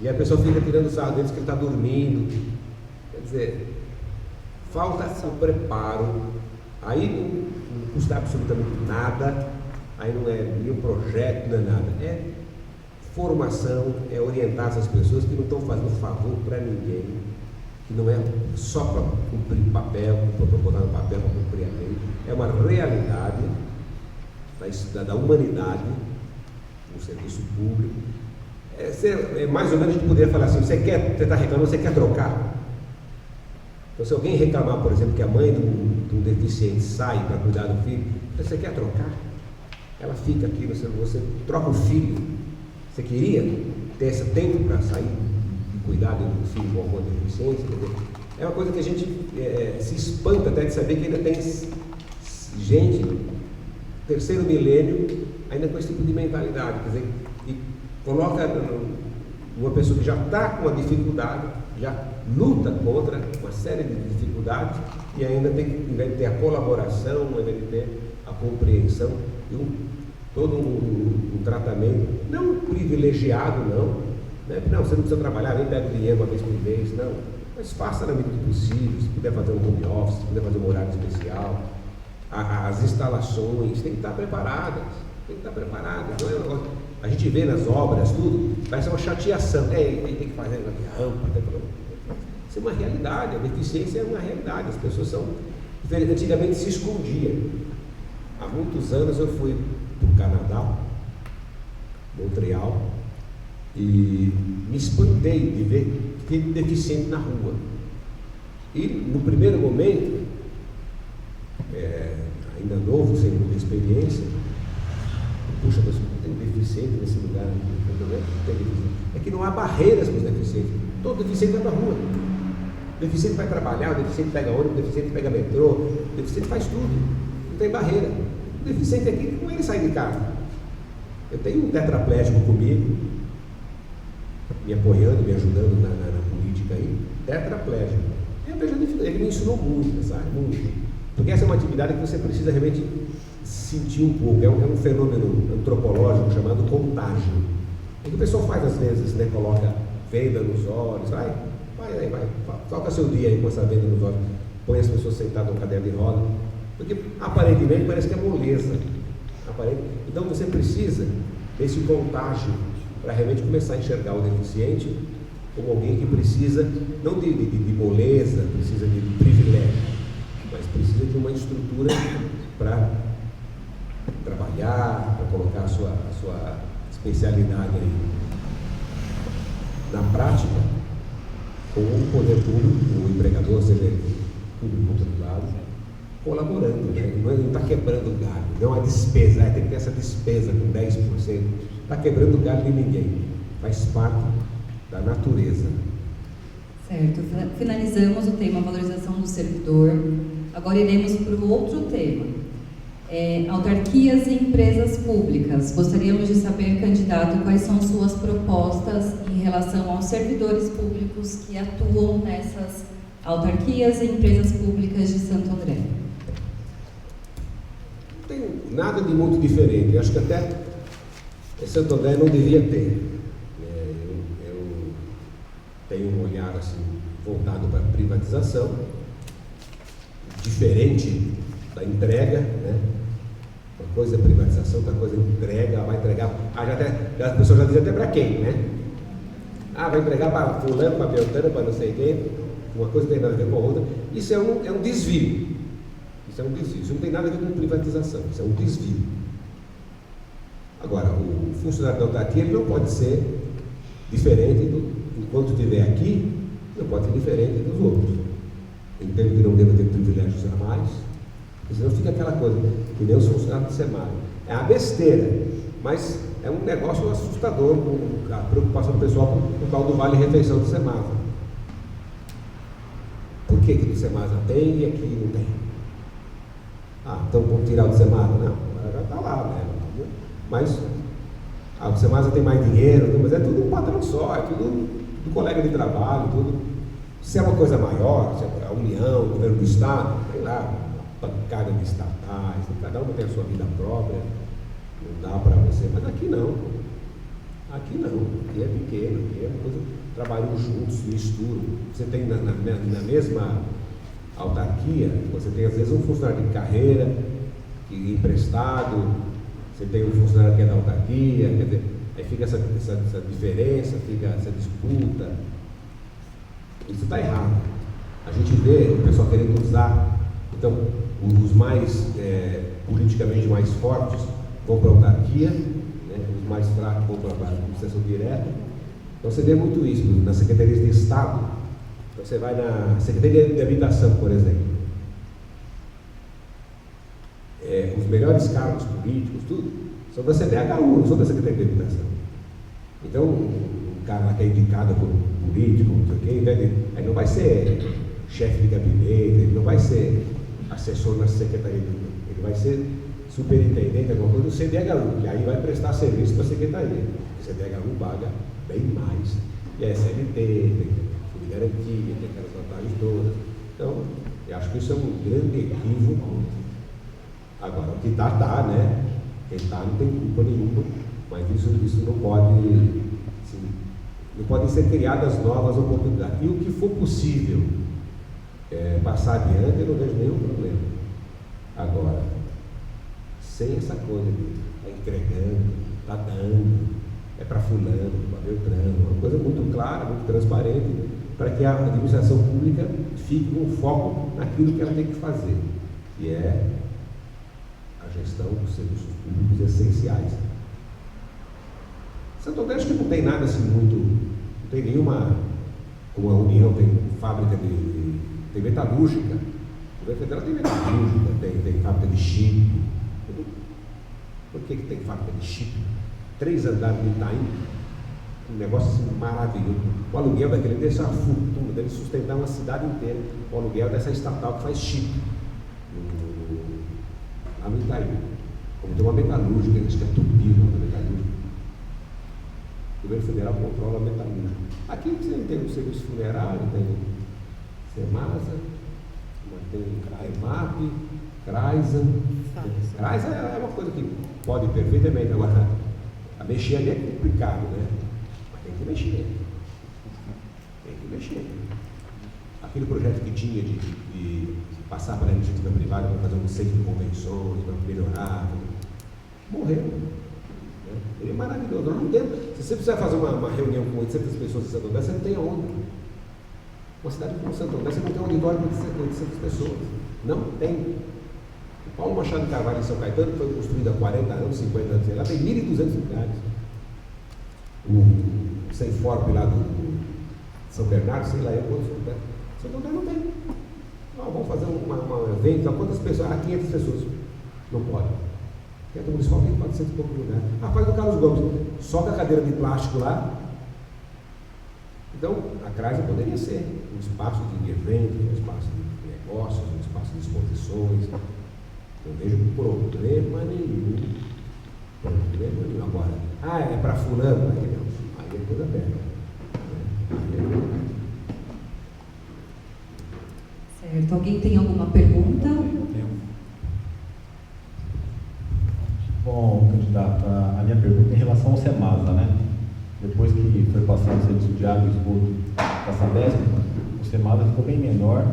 E a pessoa fica tirando sarro deles que ele está dormindo. Quer dizer, falta o preparo. Aí não custa absolutamente nada, aí não é nenhum projeto, não é nada. É formação, é orientar essas pessoas que não estão fazendo favor para ninguém, que não é só para cumprir papel, para botar no papel, para cumprir a lei, é uma realidade da humanidade, no serviço público. É mais ou menos a gente poderia falar assim, você está reclamando, você quer trocar? Então, se alguém reclamar, por exemplo, que a mãe de um deficiente sai para cuidar do filho, você quer trocar? Ela fica aqui, você troca o filho. Você queria ter esse tempo para sair e cuidar do filho com alguma deficiência? É uma coisa que a gente se espanta até de saber que ainda tem gente, terceiro milênio, ainda com esse tipo de mentalidade. Quer dizer, e coloca uma pessoa que já está com uma dificuldade, já luta contra uma série de dificuldades e ainda em vez de ter a colaboração, em vez de ter a compreensão e todo um tratamento, não privilegiado, não, né? Não, você não precisa trabalhar, nem pega o dinheiro uma vez por mês, não, mas faça na medida do possível, se puder fazer um home office, se puder fazer um horário especial, as instalações têm que estar preparadas, não é, a gente vê nas obras tudo, parece uma chateação, tem que fazer rampa, isso é uma realidade, a deficiência é uma realidade, as pessoas são, antigamente se escondia. Há muitos anos eu fui para o Canadá, Montreal, e me espantei de ver que tem deficiente na rua. E no primeiro momento, ainda novo, sem muita experiência, puxa, mas tem deficiente nesse lugar aqui, é que não há barreiras para os deficientes, todo deficiente vai para a rua. O deficiente vai trabalhar, o deficiente pega ônibus, o deficiente pega metrô, o deficiente faz tudo, não tem barreira. O deficiente aqui, como ele sai de casa? Eu tenho um tetraplégico comigo, me apoiando, me ajudando na política aí, tetraplégico. Ele me ensinou muito, sabe? Muito. Porque essa é uma atividade que você precisa realmente sentir um pouco. É um fenômeno antropológico chamado contágio. O que o pessoal faz às vezes, né? Coloca venda nos olhos, vai, toca seu dia aí com essa venda nos olhos, põe as pessoas sentadas no caderno de roda, porque aparentemente parece que é moleza. Então você precisa desse contágio para realmente começar a enxergar o deficiente como alguém que precisa, não de moleza, precisa de privilégio, mas precisa de uma estrutura para trabalhar, para colocar a sua especialidade aí. Na prática, com o poder público, o empregador, seja ele público controlado, colaborando, né? Não está quebrando galho, não é despesa, tem que ter essa despesa com 10%, está quebrando galho de ninguém, faz parte da natureza. Certo, finalizamos o tema valorização do servidor, agora iremos para o outro tema, autarquias e empresas públicas. Gostaríamos de saber, candidato, quais são suas propostas em relação aos servidores públicos que atuam nessas autarquias e empresas públicas de Santo André. nada de muito diferente. Eu acho que até Santo André não devia ter. Eu tenho um olhar assim, voltado para a privatização, diferente da entrega, né? Uma coisa é privatização, outra coisa é entrega, vai entregar. As pessoas já dizem até para quem, né? Vai entregar para fulano, para Beltrano, para não sei quem. Uma coisa não tem nada a ver com a outra. Isso é um desvio. Isso é um desvio. Isso não tem nada a ver com privatização. Isso é um desvio. Agora, o funcionário da autarquia ele não pode ser diferente enquanto estiver aqui, não pode ser diferente dos outros. Entendo que não deva ter privilégios a mais, porque senão fica aquela coisa, que nem os funcionários de Semário. É uma besteira, mas é um negócio assustador com a preocupação do pessoal por causa do vale-refeição do Semasa. Por que do Semasa tem e aqui não tem? Então vamos tirar o do Semasa? Não, já está lá, né? Mas o Semasa tem mais dinheiro, mas é tudo um patrão só, é tudo do colega de trabalho, tudo. Se é uma coisa maior, se é a União, o governo do Estado, tem lá uma pancada de estatais, cada uma tem a sua vida própria, não dá para você, mas aqui não. Aqui não, aqui é pequeno, aqui é uma coisa, trabalham juntos, misturam. Você tem na mesma autarquia, você tem às vezes um funcionário de carreira, que emprestado, você tem um funcionário que é da autarquia, quer dizer, aí fica essa diferença, fica essa disputa. Isso está errado. A gente vê o pessoal querendo usar, então, os mais politicamente mais fortes vão para a autarquia, né? Os mais fracos vão para a administração direta. Então você vê muito isso nas secretarias de Estado. Então você vai na Secretaria de Habitação, por exemplo. Os melhores cargos políticos, tudo, são da CDHU, não são da Secretaria de Habitação. Então, o cara lá que é indicado por político, não sei o quê, aí não vai ser chefe de gabinete, ele não vai ser assessor na secretaria, ele vai ser superintendente, alguma coisa do CDHU, e aí vai prestar serviço para a secretaria. O CDHU paga bem mais, e é CLT, tem fundo de garantia, tem aquelas vantagens todas. Então, eu acho que isso é um grande equívoco. Agora, o que está, né? Quem está não tem culpa nenhuma, mas isso não pode, assim, não podem ser criadas novas oportunidades. E o que for possível passar adiante, eu não vejo nenhum problema. Agora, sem essa coisa de está entregando, está dando, é para fulano, para Beltrano, uma coisa muito clara, muito transparente, para que a administração pública fique com foco naquilo que ela tem que fazer, que é a gestão dos serviços públicos essenciais. Santo André acho que não tem nada assim muito, não tem nenhuma, como a União tem fábrica tem metalúrgica, o governo federal tem metalúrgica, tem fábrica de chip. Por que tem fábrica de chip? 3 andares de Itaim, um negócio assim maravilhoso. O aluguel daquele desse é uma fortuna, deve sustentar uma cidade inteira. O aluguel dessa estatal que faz chip lá no Itaim. Como tem uma metalúrgica, eles que é Tupi, uma metalúrgica. O governo federal controla a metalúrgica. Aqui você tem o serviço funerário, tem Semasa, tem CRAEMAP, CRAISA. CRAISA é uma coisa que pode perfeitamente, agora a mexer ali é complicado, né? Mas tem que mexer. Tem que mexer. Aquele projeto que tinha de passar para a iniciativa privada para fazer um centro de convenções, para melhorar, morreu. Ele é maravilhoso. Nós não temos. Se você precisar fazer uma reunião com 800 pessoas em Santo André, você não tem aonde. Uma cidade como Santo André, você não tem um auditório para 800 pessoas. Não tem. O Paulo Machado de Carvalho em São Caetano foi construído há 40 anos, 50 anos, lá tem 1.200 lugares. O Senforp lá do São Bernardo, sei lá, quantos lugares. Santo André não tem. Vamos fazer um evento, a quantas pessoas? 500 pessoas. Não pode. O Teatro Municipal tem 400 e poucos lugares. Faz do Carlos Gomes, só com a cadeira de plástico lá. Então, a CRAISA poderia ser um espaço de evento, um espaço de negócios, um espaço de exposições. Não vejo problema nenhum. Problema nenhum. Agora, é para fulano? Aí não. Aí é coisa aberta. Certo. Alguém tem alguma pergunta? que foi passado o serviço de água e esgoto da Sabesp, o SEMASA ficou bem menor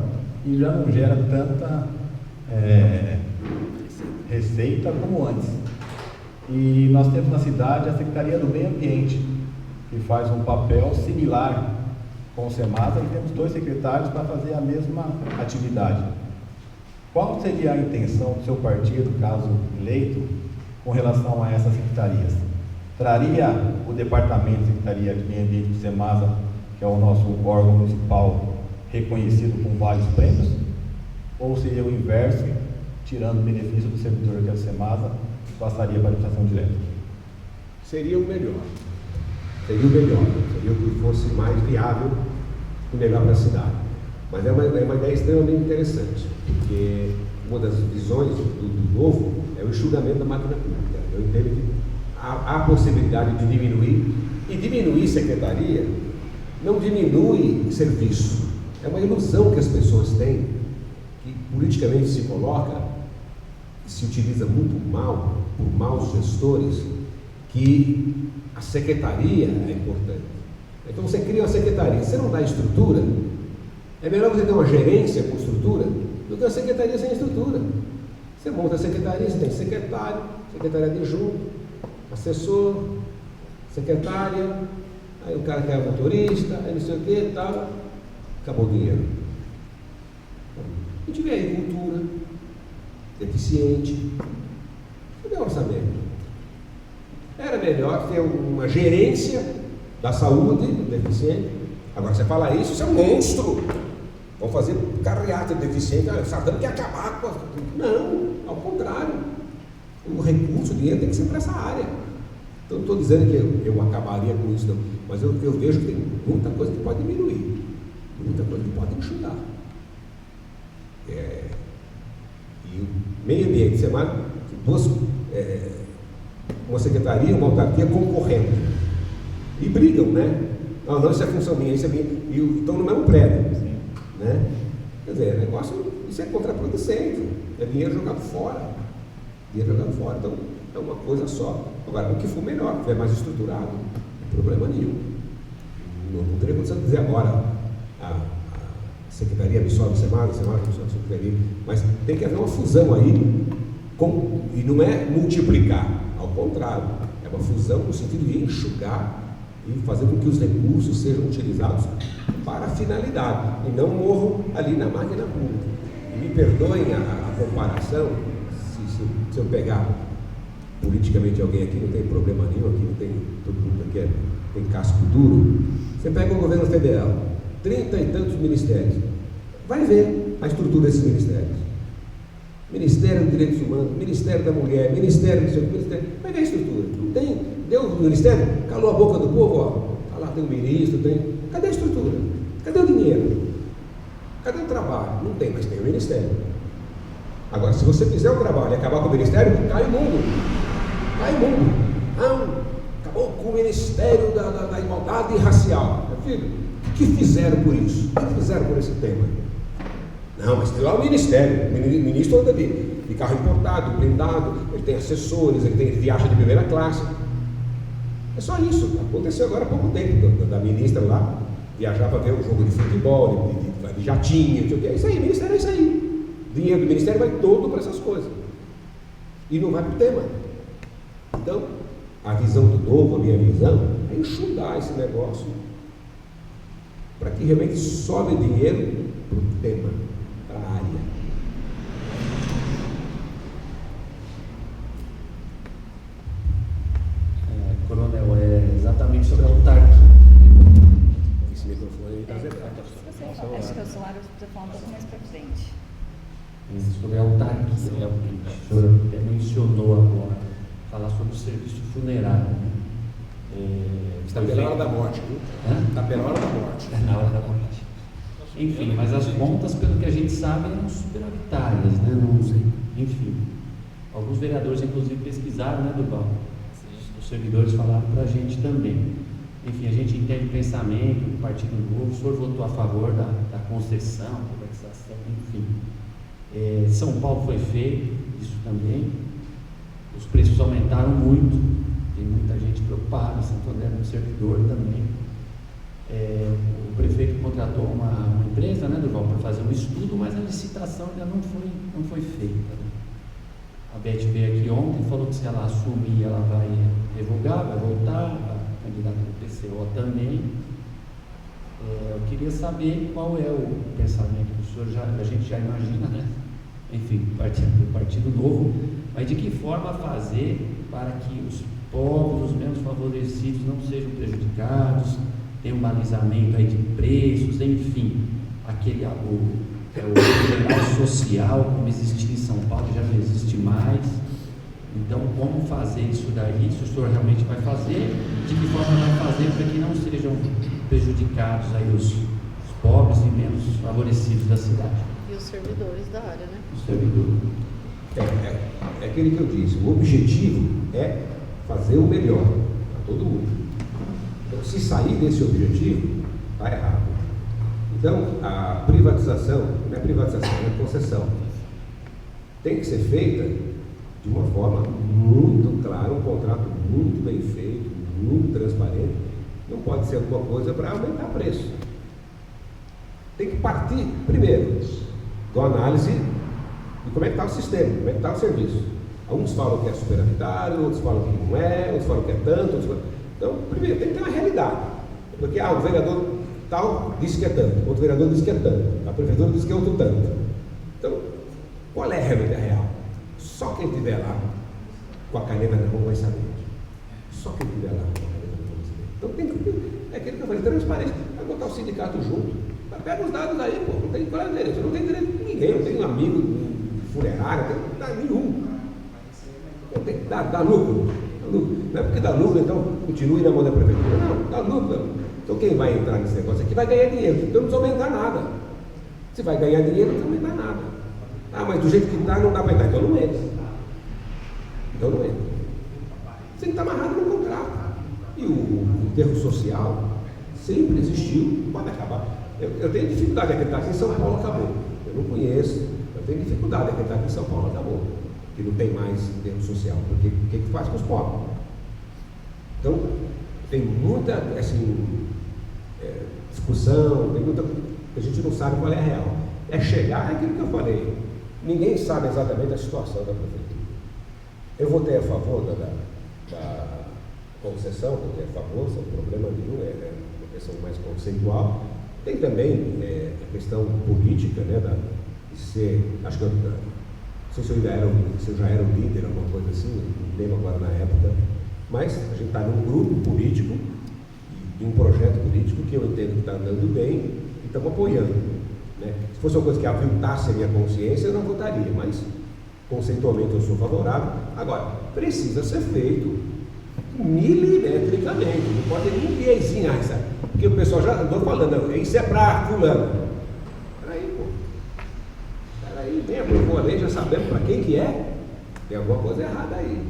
e já não gera tanta receita como antes. E nós temos na cidade a Secretaria do Meio Ambiente, que faz um papel similar com o SEMASA, e temos 2 secretários para fazer a mesma atividade. Qual seria a intenção do seu partido, caso eleito, com relação a essas secretarias? Traria o Departamento de Secretaria de Meio Ambiente do SEMASA, que é o nosso órgão municipal reconhecido com vários prêmios? Ou seria o inverso, tirando o benefício do servidor que é o SEMASA, passaria para a administração direta? Seria o melhor. Seria o melhor. Seria o que fosse mais viável e melhor para a cidade. Mas é uma ideia extremamente interessante, porque uma das visões do novo é o enxugamento da máquina pública. Eu entendo que há possibilidade de diminuir secretaria, não diminui serviço. É uma ilusão que as pessoas têm, que politicamente se coloca, se utiliza muito mal, por maus gestores, que a secretaria é importante. Então você cria uma secretaria, você não dá estrutura, é melhor você ter uma gerência com estrutura do que uma secretaria sem estrutura. Você monta a secretaria, você tem secretário, secretária adjunto, assessor, secretária, aí o cara que é motorista, aí não sei o que e tal, acabou o dinheiro. A gente vê aí cultura, deficiente, cadê o orçamento? Era melhor ter uma gerência da saúde do deficiente. Agora você fala isso, isso é um monstro. Vão fazer carreata de deficiente, o Sardano quer acabar com a... Não, ao contrário. O recurso, o dinheiro tem que ser para essa área. Então não estou dizendo que eu acabaria com isso, não. Mas eu vejo que tem muita coisa que pode diminuir, muita coisa que pode enxugar. E o meio ambiente, você mais uma secretaria, uma autarquia concorrendo. E brigam, né? Não, isso é função minha, isso é minha. E estão no mesmo prédio. Né? Quer dizer, negócio, isso é contraproducente. É dinheiro jogado fora. Dinheiro jogado fora. Então, é uma coisa só. Agora, o que for melhor, que tiver mais estruturado, não tem problema nenhum. Não teria condição de dizer agora a secretaria absorve o SEMASA, absorve a secretaria, mas tem que haver uma fusão aí, e não é multiplicar, ao contrário, é uma fusão no sentido de enxugar e fazer com que os recursos sejam utilizados para a finalidade e não morram ali na máquina pública. E me perdoem a comparação, se eu pegar politicamente alguém aqui, não tem problema nenhum, aqui não tem, todo mundo aqui tem casco duro. Você pega o governo federal, 30 e tantos ministérios, vai ver a estrutura desses ministérios. Ministério dos Direitos Humanos, Ministério da Mulher, Ministério do Seu Ministério, vai ver a estrutura. Não tem, deu o ministério, calou a boca do povo, ó, lá tem o ministro, tem. Cadê a estrutura? Cadê o dinheiro? Cadê o trabalho? Não tem, mas tem o ministério. Agora, se você fizer o trabalho e acabar com o ministério, cai o mundo. Cai o mundo. Não, acabou com o Ministério da Igualdade Racial. Meu filho, o que fizeram por isso? O que fizeram por esse tema? Não, mas tem lá o ministério. O ministro anda de carro importado, blindado, ele tem assessores, ele viaja de primeira classe. É só isso. Aconteceu agora há pouco tempo, da ministra lá, viajar para ver o jogo de futebol, de jatinho, não sei o que. É isso aí, o ministério é isso aí. O dinheiro do ministério vai todo para essas coisas. E não vai para o tema. Então, a visão do novo, a minha visão, é enxugar esse negócio para que realmente sobe dinheiro para o tema, para a área. Coronel, é exatamente sobre a autarquia. Esse microfone está zerado. Acho que o celular precisa falar um pouco mais para frente. Sobre a autarquia, o senhor até mencionou agora, falar sobre o serviço funerário. Está pela hora da morte, viu? Está pela hora da morte. Na hora da morte. Enfim, mas as contas, pelo que a gente sabe, eram superavitárias, né? Não sei. Enfim, alguns vereadores, inclusive, pesquisaram, né, Durval? Os servidores falaram para a gente também. Enfim, a gente entende o pensamento do Partido Novo, o senhor votou a favor da concessão, conversação, enfim. São Paulo foi feito, isso também. Os preços aumentaram muito. tem muita gente preocupada, Santo André no servidor também. O prefeito contratou uma empresa, né, Durval, para fazer um estudo, mas a licitação ainda não foi feita. Né? A Beth veio aqui ontem e falou que se ela assumir, ela vai revogar, vai voltar, a candidata do PCO também. Eu queria saber qual é o pensamento do senhor, a gente já imagina, né? Enfim, do Partido Novo, mas de que forma fazer para que os pobres, os menos favorecidos não sejam prejudicados, tem um balizamento aí de preços, enfim, o liberal social, como existia em São Paulo, já não existe mais. Então, como fazer isso daí, se o senhor realmente vai fazer, de que forma vai fazer para que não sejam prejudicados aí os pobres e menos favorecidos da cidade? E os servidores da área, né? Os servidores. É aquele que eu disse, o objetivo é fazer o melhor para todo mundo. Então, se sair desse objetivo, está errado. Então, a privatização, não é privatização, é concessão, tem que ser feita de uma forma muito clara, um contrato muito bem feito, muito transparente. Não pode ser alguma coisa para aumentar preço. Tem que partir, primeiro, da análise de como é que está o sistema, como é que está o serviço. Uns falam que é superavitário, outros falam que não é, outros falam que é tanto, outros falam... Então, primeiro, tem que ter uma realidade. Porque, o vereador tal disse que é tanto, outro vereador disse que é tanto, a prefeitura disse que é outro tanto. Então, qual é a realidade real? Só quem estiver lá com a caneta na mão vai saber. Só quem estiver lá com a caneta na mão vai saber. Então, tem que... É aquilo que eu falei, transparência. Vai botar o sindicato junto. Pega os dados aí, pô. Não tem prazer. Você não tem direito de ninguém. Eu tenho um amigo de funerária, não tem nada nenhum. Não tem, dá lucro. Não é porque dá lucro, então continue na mão da prefeitura. Não, dá lucro. Então quem vai entrar nesse negócio aqui vai ganhar dinheiro. Então não precisa aumentar nada. Se vai ganhar dinheiro, não precisa aumentar nada. Mas do jeito que está, não dá para entrar. Então não entra. Você tem que estar amarrado no contrato. E o enterro social sempre existiu, pode acabar. Eu tenho dificuldade de acreditar que em São Paulo acabou. Eu não conheço. Eu tenho dificuldade de acreditar que em São Paulo acabou. Que não tem mais enterro social. Porque o que faz com os pobres? Então, tem muita discussão, tem muita... A gente não sabe qual é a real. É chegar aquilo que eu falei. Ninguém sabe exatamente a situação da prefeitura. Eu votei a favor da concessão, votei a favor, sem problema nenhum, é uma questão mais conceitual. Tem também a questão política, né, de ser, acho que eu não sei se eu já era um líder, alguma coisa assim, não lembro agora na época, mas a gente está num grupo político, de um projeto político que eu entendo que está andando bem e estamos apoiando. Né? Se fosse uma coisa que aviltasse a minha consciência, eu não votaria, mas conceitualmente eu sou favorável. Agora, precisa ser feito milimetricamente, não pode ter ninguém assim, sabe? Porque o pessoal já andou falando, isso é para fulano. Peraí, bem aprovou a lei, já sabemos para quem que é, tem alguma coisa errada aí.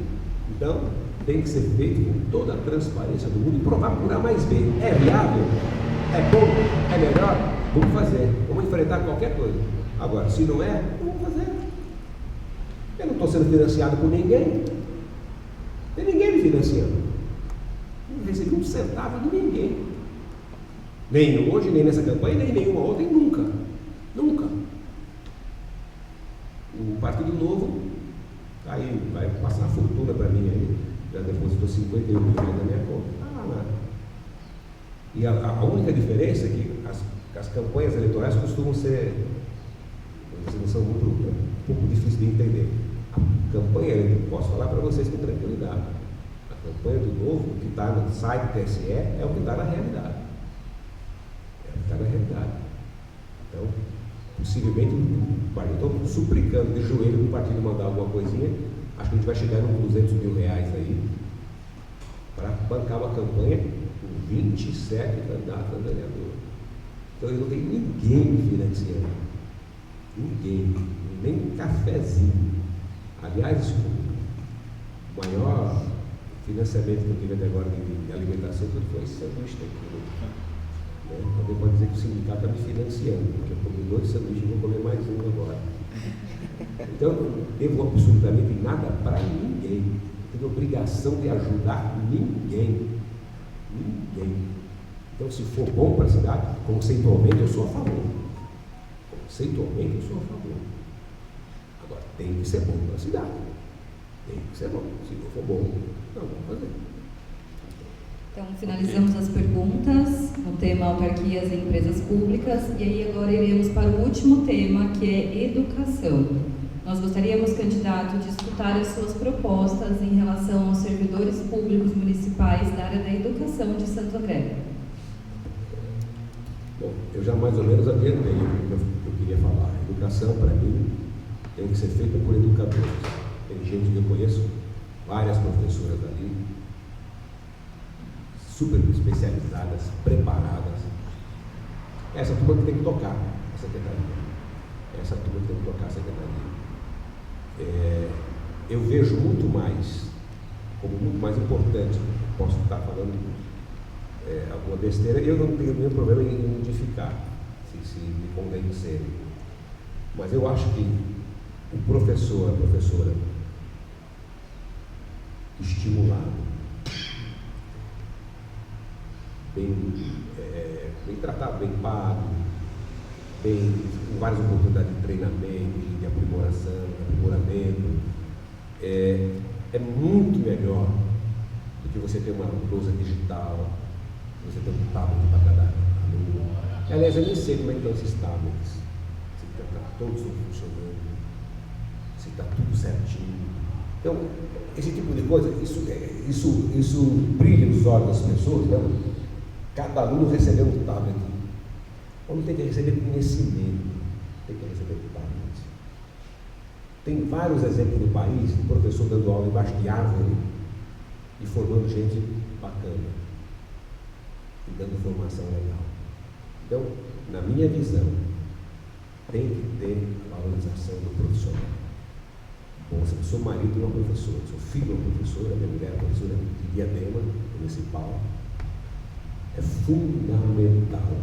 Então, tem que ser feito com toda a transparência do mundo e provar por A mais B. É viável? É bom? É melhor? Vamos fazer. Vamos enfrentar qualquer coisa. Agora, se não é, não vamos fazer. Eu não estou sendo financiado por ninguém. Tem ninguém me financiando. Não recebi um centavo de ninguém. Nem hoje, nem nessa campanha, nem nenhuma outra, e nunca. Nunca. O Partido Novo tá aí, vai passar a fortuna para mim aí. Já depositou 51 milhões na minha conta. E a única diferença é que as campanhas eleitorais costumam ser, não são muito, um pouco difíceis de entender. A campanha eleitoral, posso falar para vocês com tranquilidade. A campanha do Novo, o que está no site do TSE, é o que está na realidade. É o que está na realidade. Então, possivelmente, estou suplicando de joelho para o partido mandar alguma coisinha. Acho que a gente vai chegar nos 200 mil reais aí para bancar uma campanha com 27 candidatos a vereador. Então eu não tenho ninguém me financiando. Ninguém. Nem um cafezinho. Aliás, o maior financiamento que eu tive até agora de alimentação tudo foi sanduíche daqui. Então pode dizer que o sindicato está me financiando, porque eu comi 2 sanduíches e vou comer mais um agora. Então, eu não devo absolutamente nada para ninguém. tem obrigação de ajudar ninguém. Ninguém. Então, se for bom para a cidade, conceitualmente eu sou a favor. Conceitualmente eu sou a favor. Agora, tem que ser bom para a cidade. Tem que ser bom. Se não for bom, não vamos fazer. Então, finalizamos as perguntas no tema autarquias e empresas públicas, e aí agora iremos para o último tema, que é educação. Nós gostaríamos, candidato, de escutar as suas propostas em relação aos servidores públicos municipais da área da educação de Santo André. Bom, eu já mais ou menos adiantei o que eu queria falar. A educação, para mim, tem que ser feita por educadores. Tem gente que eu conheço, várias professoras ali, super especializadas, preparadas. Essa turma que tem que tocar a secretaria. Essa turma que tem que tocar a secretaria. Eu vejo muito mais, como muito mais importante, posso estar falando alguma besteira, eu não tenho nenhum problema em modificar, se me convencerem. Mas eu acho que o professor, a professora, estimulado, bem tratado, bem pago, com várias oportunidades de treinamento, de aprimoramento, é muito melhor do que você ter uma lousa digital, você ter um tablet para cada aluno. Aliás, eu nem sei como é que estão esses tablets, se está todos funcionando, se está tudo certinho. Então, esse tipo de coisa, isso brilha nos olhos das pessoas, né? Cada aluno recebeu um tablet. O aluno tem que receber conhecimento, tem que receber tablet. Tem vários exemplos no país de professor dando aula embaixo de árvore e formando gente bacana e dando formação legal. Então, na minha visão, tem que ter a valorização do profissional. Bom, eu sou marido de uma professora, sou filho de uma professora, minha mulher é professora de Diadema Municipal. É fundamental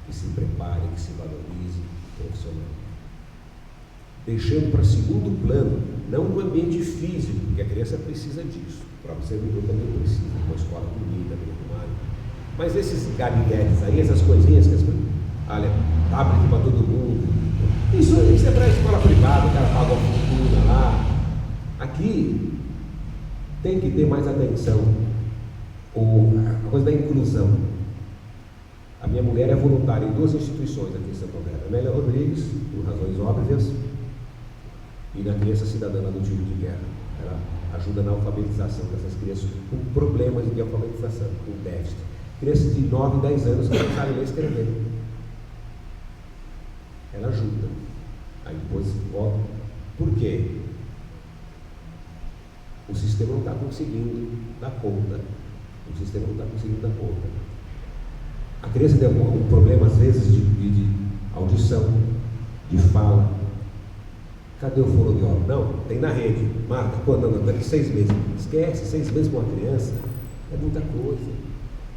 que se prepare, que se valorize o profissional. Deixando para segundo plano, não o ambiente físico, porque a criança precisa disso. O próprio servidor também precisa, uma escola bonita, bem arrumada. Mas esses gabinetes aí, essas coisinhas que as pessoas. Olha, tablet para todo mundo. Isso é para a escola privada, o cara paga uma fortuna lá. Aqui tem que ter mais atenção. A coisa da inclusão. A minha mulher é voluntária em 2 instituições aqui em Santo André. Amélia Rodrigues, por razões óbvias, e na Criança Cidadã do Tiro de Guerra. Ela ajuda na alfabetização dessas crianças com problemas de alfabetização, com déficit. Crianças de 9 e 10 anos que não sabem ler e escrever. Ela ajuda. Aí depois volta. Por quê? O sistema não está conseguindo dar conta. O sistema não está conseguindo dar conta. A criança tem algum problema, às vezes, de audição, de fala. Cadê o fonoaudiólogo? Não, tem na rede. Marca, quando daqui 6 meses. Esquece, 6 meses com uma criança é muita coisa.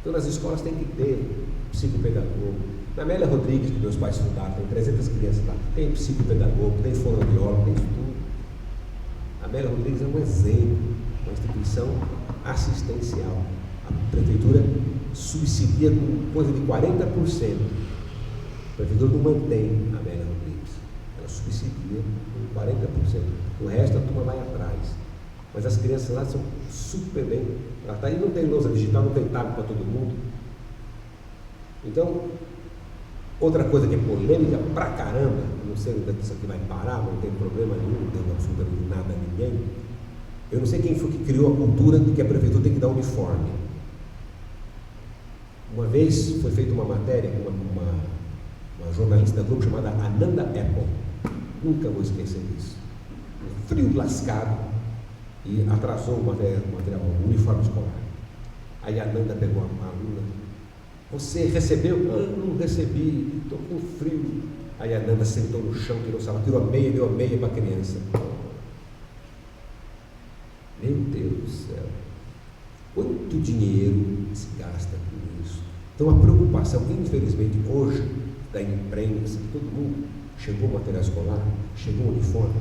Então, nas escolas tem que ter psicopedagogo. Na Amélia Rodrigues, que meus pais fundaram, tem 300 crianças lá. Tem psicopedagogo, tem fonoaudiólogo, tem isso tudo. A Amélia Rodrigues é um exemplo, uma instituição assistencial. A prefeitura subsidia com coisa de 40%. A prefeitura não mantém a Amélia Rodrigues. Ela subsidia com 40%. O resto a turma vai atrás. Mas as crianças lá são super bem. Ela está aí, não tem lousa digital, não tem tablet para todo mundo. Então, outra coisa que é polêmica pra caramba, não sei onde isso aqui vai parar, não tem problema nenhum, não tem absolutamente nada a ninguém. Eu não sei quem foi que criou a cultura de que a prefeitura tem que dar uniforme. Uma vez foi feita uma matéria com uma jornalista da Globo chamada Ananda Apple. Nunca vou esquecer disso. Um frio lascado e atrasou o material, o uniforme escolar. Aí a Ananda pegou a aluna. Você recebeu? Não recebi, estou com frio. Aí a Ananda sentou no chão, tirou o sapato, tirou a meia, deu a meia para a criança. Meu Deus do céu. Quanto dinheiro se gasta com isso? Então a preocupação, infelizmente, hoje, da imprensa, de todo mundo, chegou o material escolar, chegou o uniforme,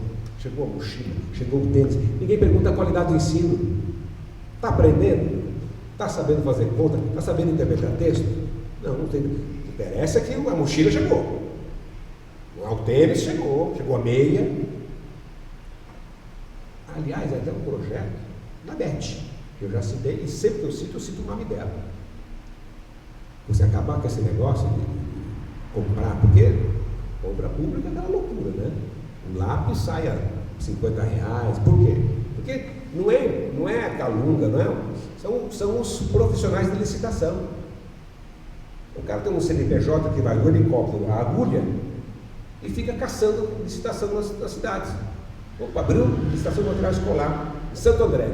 chegou a mochila, chegou o tênis. Ninguém pergunta a qualidade do ensino. Está aprendendo? Está sabendo fazer conta? Está sabendo interpretar texto? Não, não tem. O que interessa é que a mochila chegou. O tênis chegou a meia. Aliás, é até um projeto da Beth, que eu já citei, e sempre que eu cito o nome dela. Você acabar com esse negócio de comprar, porque compra pública é aquela loucura, né? Um lápis sai a R$50. Por quê? Porque não é a Calunga, não é? São os profissionais de licitação. O cara tem um CNPJ que vai no helicóptero, a agulha, e fica caçando licitação nas cidades. Opa, abriu licitação de material escolar em Santo André.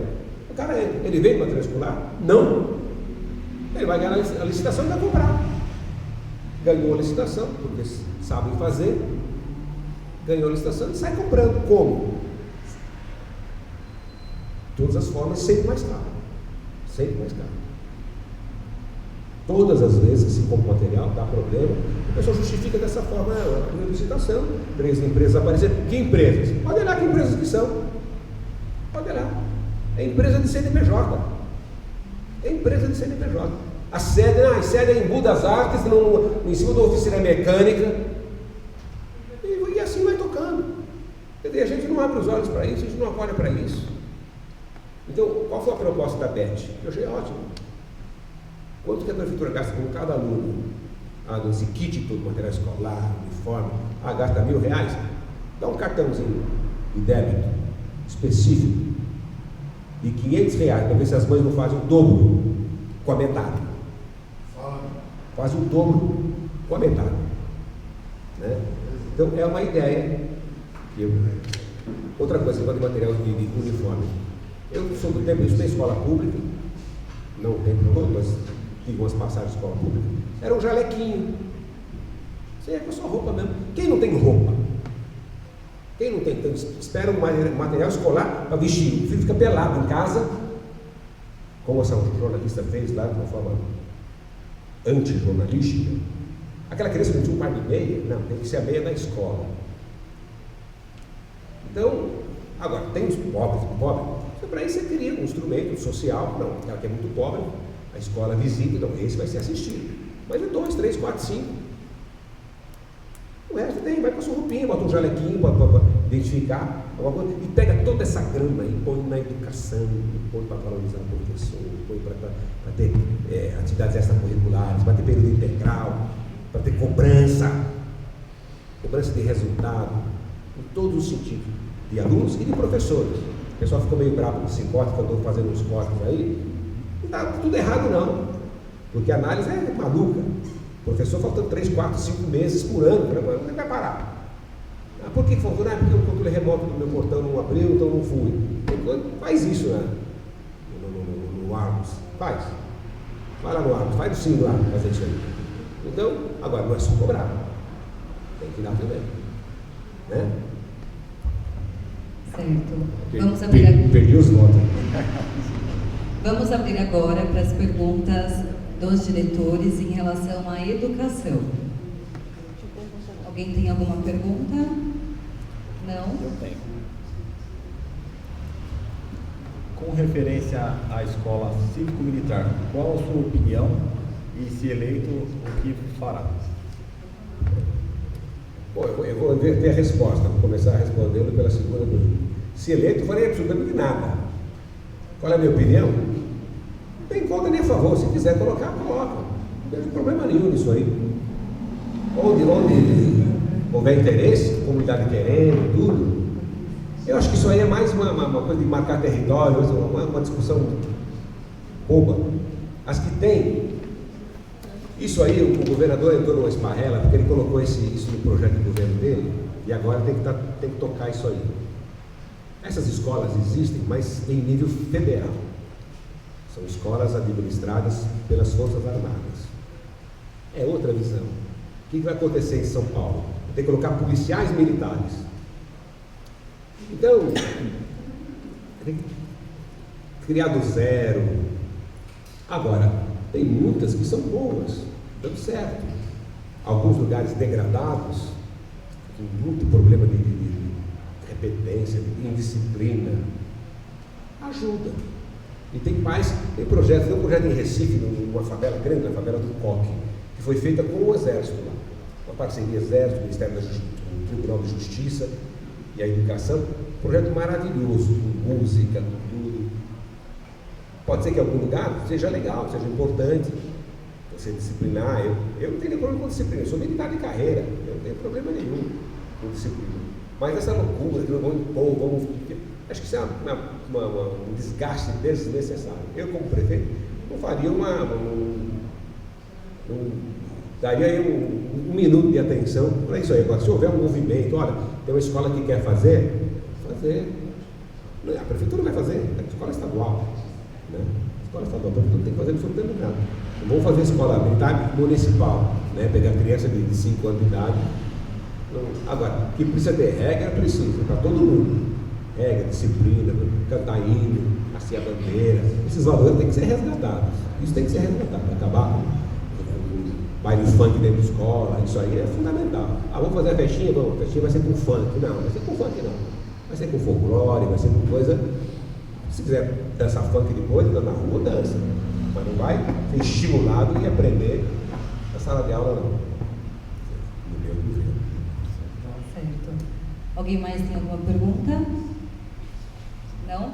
O cara, ele vem no material escolar? Não. Ele vai ganhar a licitação e vai comprar. Ganhou a licitação, porque sabem fazer, ganhou a licitação e sai comprando. Como? Todas as formas, sempre mais caro. Sempre mais caro. Todas as vezes, se compra material, dá problema, a pessoa justifica dessa forma a licitação. 3 empresas apareceram. Que empresas? Pode olhar que empresas que são. Pode olhar. É empresa de CNPJ. É empresa de CNPJ. A sede é em Budas Artes, em cima da oficina mecânica. E assim vai tocando. Quer dizer, a gente não abre os olhos para isso, a gente não olha para isso. Então, qual foi a proposta da Beth? Eu achei ótimo. Quanto que a prefeitura gasta com cada aluno? Esse kit todo, material escolar, uniforme, gasta R$1.000. Dá um cartãozinho de débito específico de R$500 para ver se as mães não fazem o dobro com a metade. Fazem o dobro com a metade. Né? Então é uma ideia. Outra coisa, de material de uniforme. Eu sou do tempo, eu estudei escola pública, não o tempo todo, mas tive umas passagens de escola pública. Era um jalequinho. Isso aí é com a sua roupa mesmo. Quem não tem roupa? Quem não tem? Então, espera um material escolar para vestir. O filho fica pelado em casa, como essa jornalista fez lá, de uma forma anti-jornalística. Aquela criança não tinha um par de meia? Não, tem que ser a meia da escola. Então, agora, tem os pobres. Para isso você cria um instrumento social. Não, ela que é muito pobre, a escola visita, então esse vai ser assistido. Mas é 2, 3, 4, 5. O resto tem, vai com a sua roupinha, bota um jalequinho para identificar, e pega toda essa grana e põe na educação, e põe para valorizar o professor, põe para ter atividades extracurriculares, para ter período integral, para ter cobrança de resultado, em todos os sentidos, de alunos e de professores. O pessoal ficou meio bravo com esse corte, que eu estou fazendo uns cortes aí. Não está tudo errado não, porque a análise é maluca. O professor faltando 3, 4, 5 meses por ano, não vai parar. Por que faltou? Porque o controle remoto do meu portão não abriu, então não fui. Então, faz isso, né? No Argos. Faz. Vai lá no Argos, faz o sim lá, fazer isso aí. Então, agora não é só cobrar. Tem que dar também. Né? Certo. Vamos abrir. Perdi os votos. Vamos abrir agora para as perguntas dos diretores em relação à educação. Alguém tem alguma pergunta? Não? Eu tenho. Com referência à escola cívico-militar, qual a sua opinião e, se eleito, o que fará? Bom, eu vou ver a resposta, vou começar respondendo pela segunda pergunta. Se eleito, farei absolutamente nada. Qual é a minha opinião? Não tem conta nem a favor. Se quiser colocar, coloca. Não tem problema nenhum nisso aí. Onde houver interesse, comunidade querendo, tudo. Eu acho que isso aí é mais uma coisa de marcar território, uma discussão boba. As que tem, isso aí o governador entrou numa esparrela, porque ele colocou isso no projeto de governo dele, e agora tem que tocar isso aí. Essas escolas existem, mas em nível federal. São escolas administradas pelas Forças Armadas. É outra visão. O que vai acontecer em São Paulo? Tem que colocar policiais militares. Então, tem que criar do zero. Agora, tem muitas que são boas, dando certo. Alguns lugares degradados, com muito problema de repetência, indisciplina. Ajuda. E tem projetos, tem um projeto em Recife, numa favela grande, na favela do Coque, que foi feita com o Exército lá. Uma parceria Exército, Ministério da Justiça, o Tribunal de Justiça e a Educação. Um projeto maravilhoso, com música, com tudo. Pode ser que em algum lugar seja legal, seja importante você disciplinar. Eu não tenho nenhum problema com disciplina, eu sou militar de carreira, eu não tenho problema nenhum com disciplina. Mas essa loucura que vamos impor, acho que isso é um desgaste desnecessário. Eu, como prefeito, não faria daria aí um minuto de atenção para isso aí. Agora, se houver um movimento, olha, tem uma escola que quer fazer. A prefeitura vai fazer, é a escola estadual. Né? A escola estadual, a prefeitura tem que fazer absolutamente nada. Não vamos fazer escola militar municipal, né? Pegar criança de 5 anos de idade. Não. Agora, que precisa ter regra, precisa, para todo mundo. Regra, disciplina, cantar hino, hastear bandeira. Esses valores têm que ser resgatados. Isso tem que ser resgatado. Acabar com baile funk dentro da escola, isso aí é fundamental. Vamos fazer a festinha? Vamos, a festinha vai ser com funk. Não, vai ser com funk não. Vai ser com folclore, vai ser com coisa. Se quiser dançar funk depois, na rua, dança. Mas não vai ser estimulado e aprender na sala de aula, não. No meu governo. Certo. Alguém mais tem alguma pergunta? Não?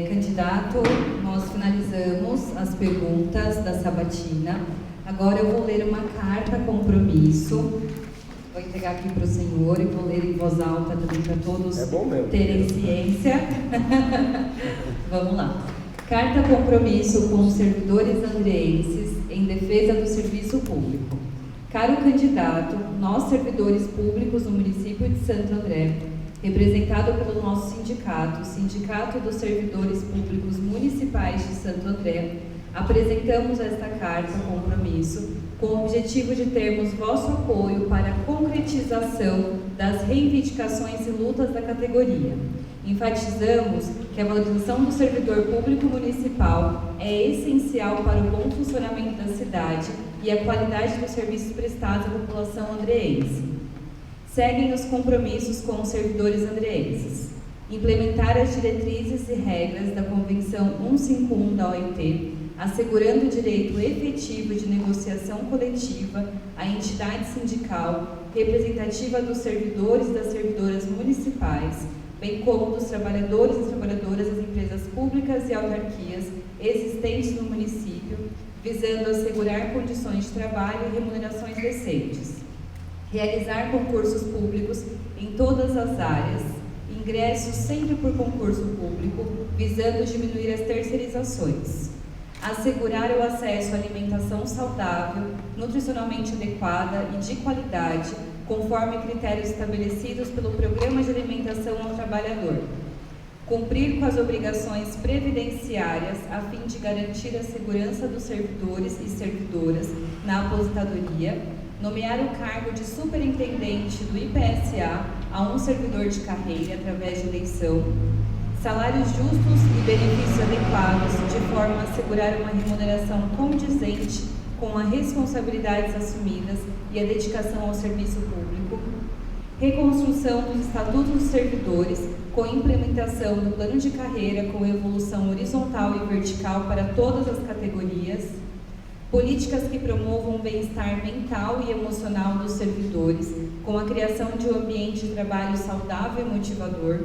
Candidato, nós finalizamos as perguntas da sabatina. Agora eu vou ler uma carta compromisso. Vou entregar aqui para o senhor e vou ler em voz alta também para todos terem ciência. Vamos lá. Carta compromisso com os servidores andreenses em defesa do serviço público. Caro candidato, nós servidores públicos do município de Santo André, representado pelo nosso sindicato, Sindicato dos Servidores Públicos Municipais de Santo André, apresentamos esta carta compromisso com o objetivo de termos vosso apoio para a concretização das reivindicações e lutas da categoria. Enfatizamos que a valorização do servidor público municipal é essencial para o bom funcionamento da cidade e a qualidade dos serviços prestados à população andreense. Seguem os compromissos com os servidores andreenses. Implementar as diretrizes e regras da Convenção 151 da OIT, assegurando o direito efetivo de negociação coletiva à entidade sindical representativa dos servidores e das servidoras municipais, bem como dos trabalhadores e trabalhadoras das empresas públicas e autarquias existentes no município, visando assegurar condições de trabalho e remunerações decentes. Realizar concursos públicos em todas as áreas, ingressos sempre por concurso público, visando diminuir as terceirizações. Assegurar o acesso à alimentação saudável, nutricionalmente adequada e de qualidade, conforme critérios estabelecidos pelo Programa de Alimentação ao Trabalhador. Cumprir com as obrigações previdenciárias a fim de garantir a segurança dos servidores e servidoras na aposentadoria. Nomear o cargo de superintendente do IPSA a um servidor de carreira através de eleição. Salários justos e benefícios adequados, de forma a assegurar uma remuneração condizente com as responsabilidades assumidas e a dedicação ao serviço público. Reconstrução dos estatutos dos servidores, com implementação do plano de carreira com evolução horizontal e vertical para todas as categorias. Políticas que promovam o bem-estar mental e emocional dos servidores, com a criação de um ambiente de trabalho saudável e motivador.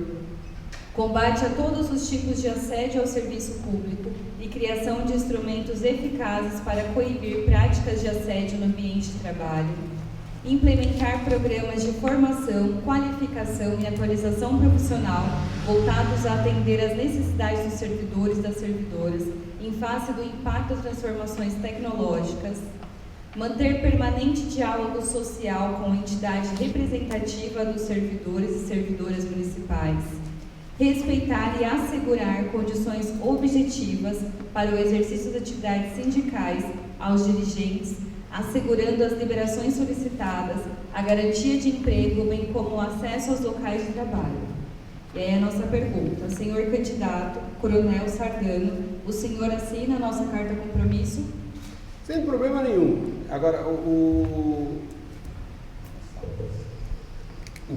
Combate a todos os tipos de assédio ao serviço público e criação de instrumentos eficazes para coibir práticas de assédio no ambiente de trabalho. Implementar programas de formação, qualificação e atualização profissional voltados a atender às necessidades dos servidores e das servidoras em face do impacto das transformações tecnológicas. Manter permanente diálogo social com a entidade representativa dos servidores e servidoras municipais. Respeitar e assegurar condições objetivas para o exercício das atividades sindicais aos dirigentes, assegurando as liberações solicitadas, a garantia de emprego, bem como o acesso aos locais de trabalho. E aí a nossa pergunta, senhor candidato, Coronel Sardano, o senhor assina a nossa carta compromisso? Sem problema nenhum. Agora, o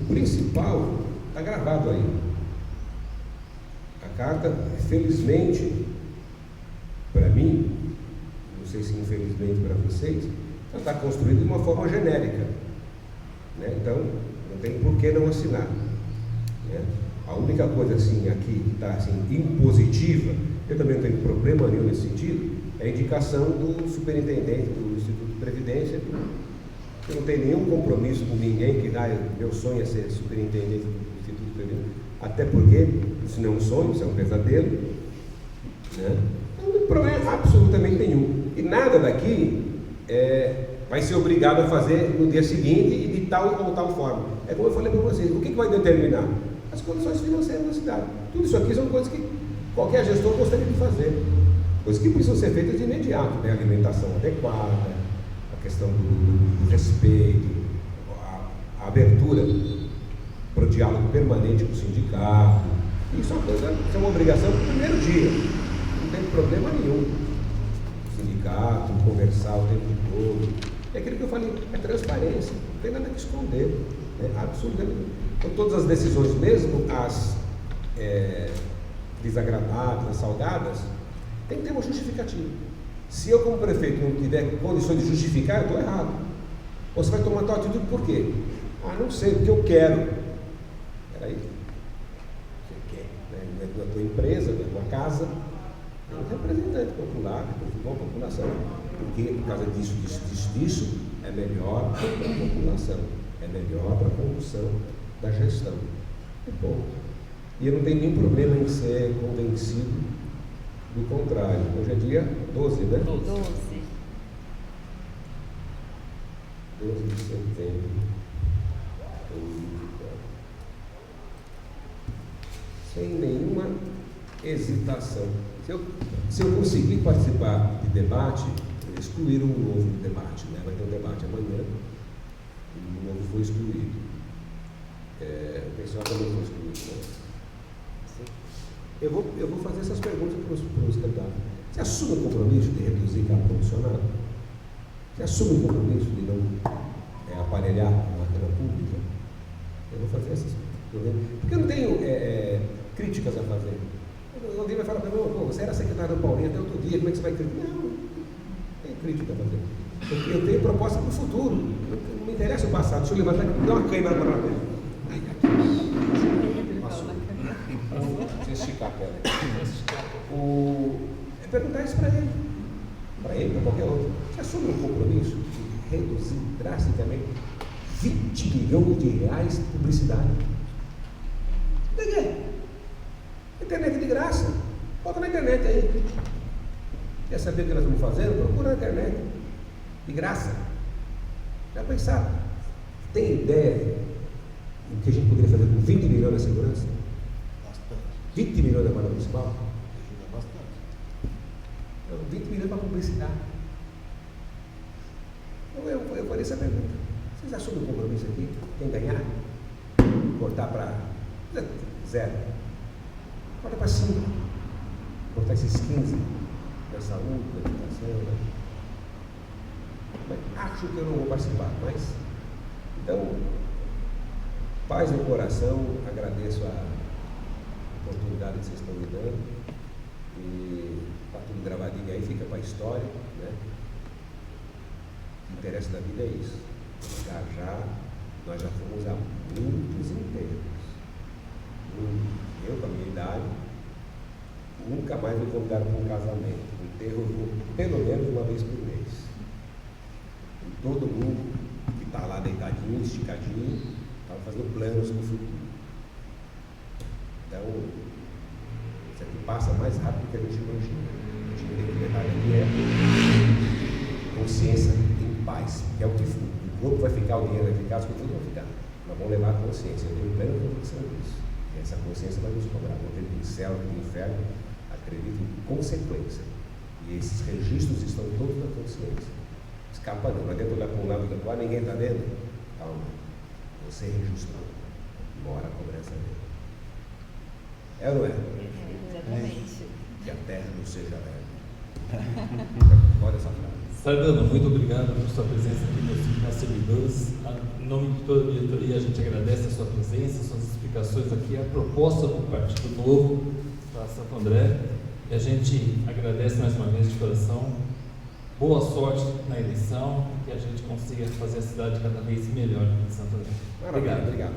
principal, está gravado aí. A carta, felizmente, para mim, não sei se infelizmente para vocês, ela está construída de uma forma genérica, né? Então, não tem por que não assinar, né? A única coisa assim, aqui que está assim, impositiva, eu também não tenho problema nenhum nesse sentido, é a indicação do superintendente do Instituto de Previdência. Eu não tenho nenhum compromisso com ninguém que dá, meu sonho é ser superintendente do Instituto de Previdência, até porque isso não é um sonho, isso é um pesadelo, né? Não tem problema absolutamente nenhum. E nada daqui vai ser obrigado a fazer no dia seguinte e de tal ou tal forma. É como eu falei para vocês, o que vai determinar? As condições financeiras da cidade. Tudo isso aqui são coisas que qualquer gestor gostaria de fazer. Coisas que precisam ser feitas de imediato, né? Alimentação adequada, a questão do respeito, a abertura para o diálogo permanente com o sindicato. Isso é uma obrigação do primeiro dia. Não tem problema nenhum. O sindicato, conversar o tempo todo. É aquilo que eu falei, é transparência, não tem nada que esconder, né? Absolutamente. Então, todas as decisões, mesmo as desagradáveis, as salgadas, tem que ter uma justificativa. Se eu, como prefeito, não tiver condições de justificar, eu estou errado. Ou você vai tomar tal atitude por quê? Ah, não sei, porque eu quero. Peraí. Você quer, né? Não é da tua empresa, não é da tua casa. É um representante popular, representante da população. Porque, por causa disso, é melhor para a população. É melhor para a condução da gestão. E ponto. E eu não tenho nenhum problema em ser convencido do contrário. Hoje é dia 12, né? 12 de setembro. Sem nenhuma hesitação. Se eu conseguir participar de debate, excluir um novo debate, né? Vai ter um debate amanhã, e um novo foi excluído. O pessoal também foi excluído, né? Eu vou fazer essas perguntas para os candidatos. Você assume o compromisso de reduzir cargo comissionado? Você assume o compromisso de não aparelhar a máquina pública? Eu vou fazer essas perguntas. Porque eu não tenho críticas a fazer. Alguém vai falar para mim, você era secretário do Paulinho até outro dia, como é que você vai criticar? Não tenho crítica a fazer. Eu tenho proposta para o futuro. Não me interessa o passado. Deixa eu levantar aqui, dá uma câimbra para lá. Deixa eu esticar a perna. É perguntar isso para ele, para qualquer outro. Você assume um compromisso de reduzir drasticamente 20 milhões de reais de publicidade? De quê? Internet de graça. Bota na internet aí. Quer saber o que nós estamos fazendo? Procura na internet. De graça. Já pensaram? Tem ideia do que a gente poderia fazer com 20 milhões na segurança? 20 milhões da Guarda Municipal? Ajuda bastante. Então, 20 milhões para publicidade. Então, eu farei essa pergunta. Vocês assumem o compromisso aqui? Quem ganhar? Cortar para 0. Corta para 5. Cortar esses 15 da saúde, da educação. Né? Mas acho que eu não vou participar. Mas, então, paz no coração, agradeço a oportunidade que vocês estão me dando, e está tudo gravadinho aí, fica para a história, né? O interesse da vida é isso. Nós já fomos a muitos enterros. Eu, com a minha idade, nunca mais me convidaram para um casamento. Um enterro eu vou pelo menos uma vez por mês. E todo mundo que está lá deitadinho, esticadinho, estava fazendo planos para o futuro. Então, isso aqui passa mais rápido do que a gente imagina. A gente tem que levar aqui consciência em paz, que é o que o corpo vai ficar, o dinheiro vai ficar, as coisas vão ficar. Nós vamos levar a consciência. Eu tenho plena convicção disso. E essa consciência vai nos cobrar. Não acredito em céu, em inferno, acredito em consequência. E esses registros estão todos na consciência. Escapa não adianta olhar para um lado e para o outro, ninguém está vendo. Calma, você registrou. Uma hora a cobrança dele. É ou não é? Exatamente. Que a terra não seja leve. Olha essa frase. Sardano, muito obrigado por sua presença aqui nos servidores. Em nome de toda a diretoria, a gente agradece a sua presença, suas explicações aqui, a proposta do Partido Novo para Santo André. E a gente agradece mais uma vez de coração. Boa sorte na eleição e que a gente consiga fazer a cidade cada vez melhor em Santo André. Obrigado. Obrigado.